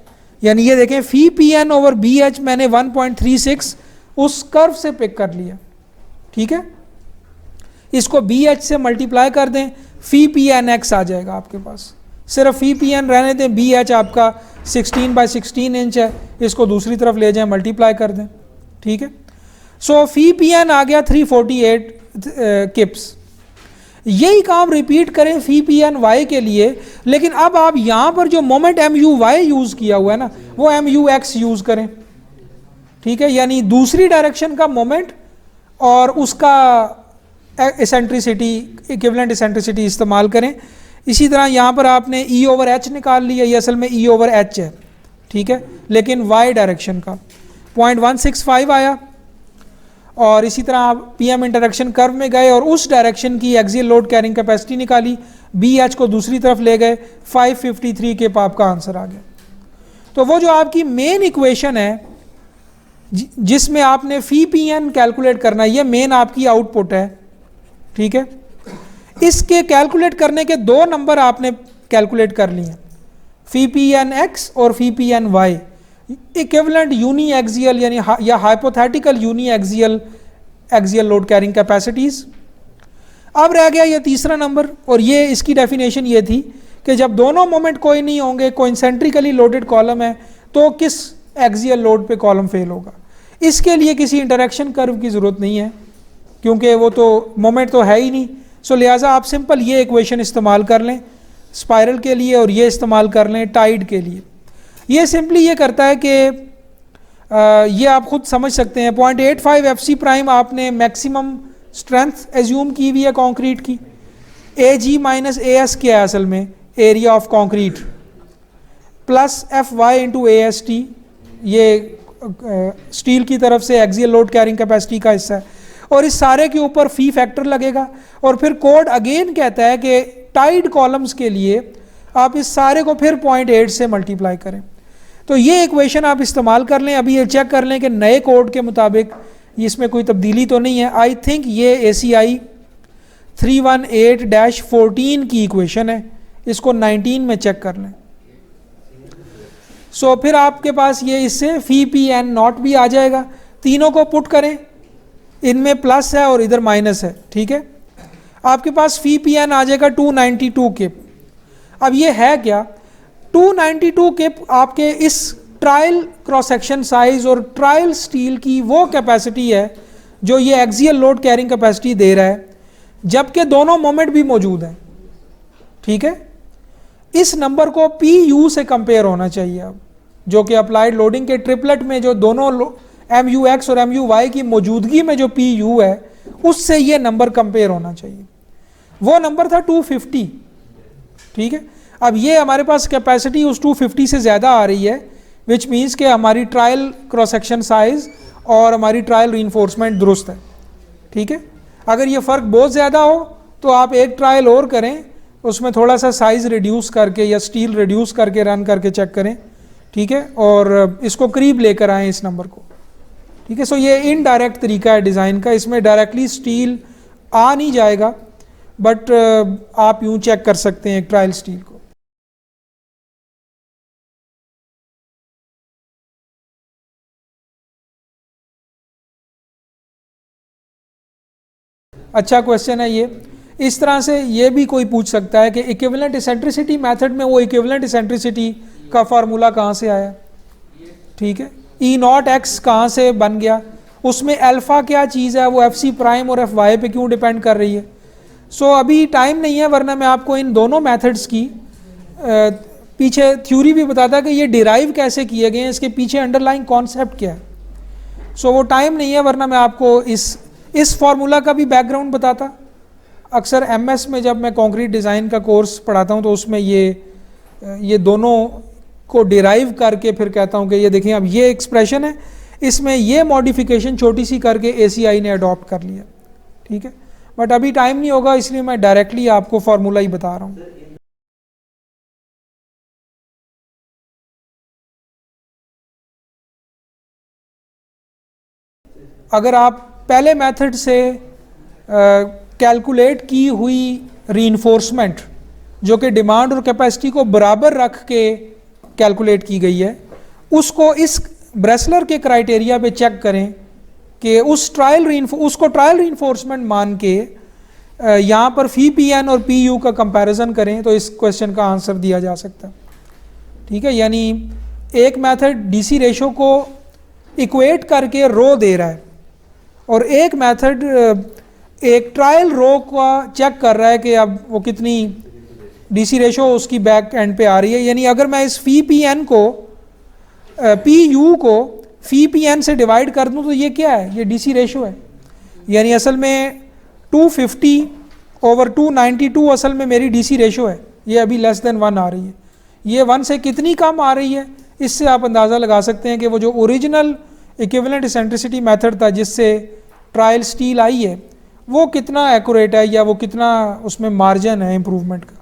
यानी ये देखें phi P N over B H मैंने 1.36 उस कर्व से पिक कर लिया, ठीक है। इसको बी एच से मल्टीप्लाई कर दें, फी पी एन एक्स आ जाएगा आपके पास, सिर्फ फी पी एन रहने दें, बी एच आपका 16x16 इंच है, इसको दूसरी तरफ ले जाएं मल्टीप्लाई कर दें, ठीक है। सो फी पी एन आ गया 348 किप्स, यही काम रिपीट करें फी पी एन वाई के लिए, लेकिन अब आप यहाँ पर जो moment M U Y use किया हुआ है ना, वो एम यू एक्स यूज़ करें, ठीक है। यानी दूसरी डायरेक्शन का मोमेंट और उसका एसेंट्रिसिटी, इक्विवेलेंट एसेंट्रिसिटी इस्तेमाल करें। इसी तरह यहाँ पर आपने ई ओवर एच निकाल लिया, ये असल में ई ओवर एच है, ठीक है, लेकिन वाई डायरेक्शन का 0.165 आया। और इसी तरह आप पी एम इंटरेक्शन कर्व में गए और उस डायरेक्शन की एक्सियल लोड कैरिंग कैपेसिटी निकाली, बी एच को दूसरी तरफ ले गए, 553 के आपका आंसर आ गया। तो वो जो आपकी मेन इक्वेशन है जिसमें आपने फी पी एन कैलकुलेट करना है, ये मेन आपकी आउटपुट है, ठीक है। इसके कैलकुलेट करने के दो नंबर आपने कैलकुलेट कर लिए, फी पी एन एक्स और phi P N Y, equivalent uniaxial यानी या hypothetical uniaxial load carrying capacities. अब रह गया ये तीसरा नंबर, और ये इसकी डेफिनेशन ये थी कि जब दोनों मोमेंट कोई नहीं होंगे, कोइंसेंट्रिकली लोडेड कॉलम है, तो किस एक्सियल लोड पे कॉलम फेल होगा। इसके लिए किसी इंटरेक्शन कर्व की ज़रूरत नहीं है, क्योंकि वो तो मोमेंट तो है ही नहीं। सो लिहाजा आप सिंपल ये इक्वेशन इस्तेमाल कर लें स्पाइरल के लिए, और ये इस्तेमाल कर लें टाइड के लिए। ये सिंपली ये करता है कि ये आप खुद समझ सकते हैं, 0.85 एफ सी प्राइम आपने मैक्सिमम स्ट्रेंथ एज्यूम की हुई है कंक्रीट की, ए जी माइनस ए एस क्या है असल में, area of concrete, plus F Y into A S T, ये स्टील की तरफ से एक्सियल लोड कैरिंग कैपेसिटी का हिस्सा है, और इस सारे के ऊपर फी फैक्टर लगेगा। और फिर कोड अगेन कहता है कि टाइड कॉलम्स के लिए आप इस सारे को फिर 0.8 से मल्टीप्लाई करें। तो ये इक्वेशन आप इस्तेमाल कर लें। अभी ये चेक कर लें कि नए कोड के मुताबिक इसमें कोई तब्दीली तो नहीं है। आई थिंक ये ACI 318-14 की इक्वेशन है, इसको 19 में चेक कर लें। सो फिर आपके पास ये इससे फी पी एन नॉट भी आ जाएगा। तीनों को पुट करें, इनमें प्लस है और इधर माइनस है, ठीक है। आपके पास फी पी एन आ जाएगा 292 के। अब ये है क्या, 292 के आपके इस ट्रायल क्रॉस सेक्शन साइज और ट्रायल स्टील की वो कैपेसिटी है जो ये एक्सियल लोड कैरिंग कैपेसिटी दे रहा है, जबकि दोनों मोमेंट भी मौजूद हैं, ठीक है। इस नंबर को पी यू से कंपेयर होना चाहिए अब, जो कि अप्लाइड लोडिंग के ट्रिपलेट में जो दोनों एम यू एक्स और एम यू वाई की मौजूदगी में जो पी यू है, उससे ये नंबर कंपेयर होना चाहिए। वो नंबर था 250, ठीक है। अब ये हमारे पास कैपेसिटी उस 250 से ज़्यादा आ रही है, विच मीन्स कि हमारी ट्रायल क्रॉस सेक्शन साइज और हमारी ट्रायल रीइंफोर्समेंट दुरुस्त है, ठीक है। अगर ये फ़र्क बहुत ज़्यादा हो तो आप एक ट्रायल और करें, उसमें थोड़ा सा साइज़ रिड्यूस करके या स्टील रिड्यूस करके रन करके चेक करें, ठीक है, और इसको करीब लेकर आएँ इस नंबर को, ठीक है। सो ये इनडायरेक्ट तरीका है डिज़ाइन का, इसमें डायरेक्टली स्टील आ नहीं जाएगा, बट आप यूँ चेक कर सकते हैं एक ट्रायल स्टील को। अच्छा क्वेश्चन है ये। इस तरह से ये भी कोई पूछ सकता है कि इक्विवेलेंट एसेंट्रिसिटी मेथड में वो इक्विवेलेंट एसेंट्रिसिटी का फार्मूला कहाँ से आया, ठीक है। ई नॉट एक्स कहाँ से बन गया, उसमें अल्फ़ा क्या चीज़ है, वो एफ सी प्राइम और एफ वाई पे क्यों डिपेंड कर रही है। सो अभी टाइम नहीं है, वरना मैं आपको इन दोनों मेथड्स की पीछे थ्योरी भी बताता है कि ये डिराइव कैसे किए गए हैं, इसके पीछे अंडरलाइंग कॉन्सेप्ट क्या है। सो वो टाइम नहीं है, वरना मैं आपको इस फार्मूला का भी बैकग्राउंड बताता। अक्सर एमएस में जब मैं कंक्रीट डिज़ाइन का कोर्स पढ़ाता हूँ तो उसमें ये दोनों को डिराइव करके फिर कहता हूँ कि ये देखें अब ये एक्सप्रेशन है, इसमें ये मॉडिफिकेशन छोटी सी करके ACI ने अडॉप्ट कर लिया, ठीक है। बट अभी टाइम नहीं होगा, इसलिए मैं डायरेक्टली आपको फार्मूला ही बता रहा हूँ। अगर आप पहले मेथड से कैलकुलेट की हुई रीइंफोर्समेंट जो कि डिमांड और कैपेसिटी को बराबर रख के कैलकुलेट की गई है, उसको इस ब्रेसलर के क्राइटेरिया पे चेक करें कि उसको ट्रायल रीइंफोर्समेंट मान के यहाँ पर फी पी एन और पी यू का कंपैरिजन करें तो इस क्वेश्चन का आंसर दिया जा सकता है, ठीक है। यानी एक मेथड डीसी रेशो को इक्वेट करके रो दे रहा है और एक मेथड एक ट्रायल रो का चेक कर रहा है कि अब वो कितनी डीसी रेशो उसकी बैक एंड पे आ रही है, यानी अगर मैं इस फी पी एन को पी यू को फी पी एन से डिवाइड कर दूं तो ये क्या है, ये डीसी रेशो है। यानी असल में 250/292 असल में मेरी डीसी रेशो है, ये अभी लेस देन 1 आ रही है। ये 1 से कितनी कम आ रही है, इससे आप अंदाज़ा लगा सकते हैं कि वो जो ओरिजिनल इक्विवेलेंट इसेंट्रिसिटी मेथड था जिससे ट्रायल स्टील आई है वो कितना एक्यूरेट है या वो कितना उसमें मार्जिन है इम्प्रूवमेंट का।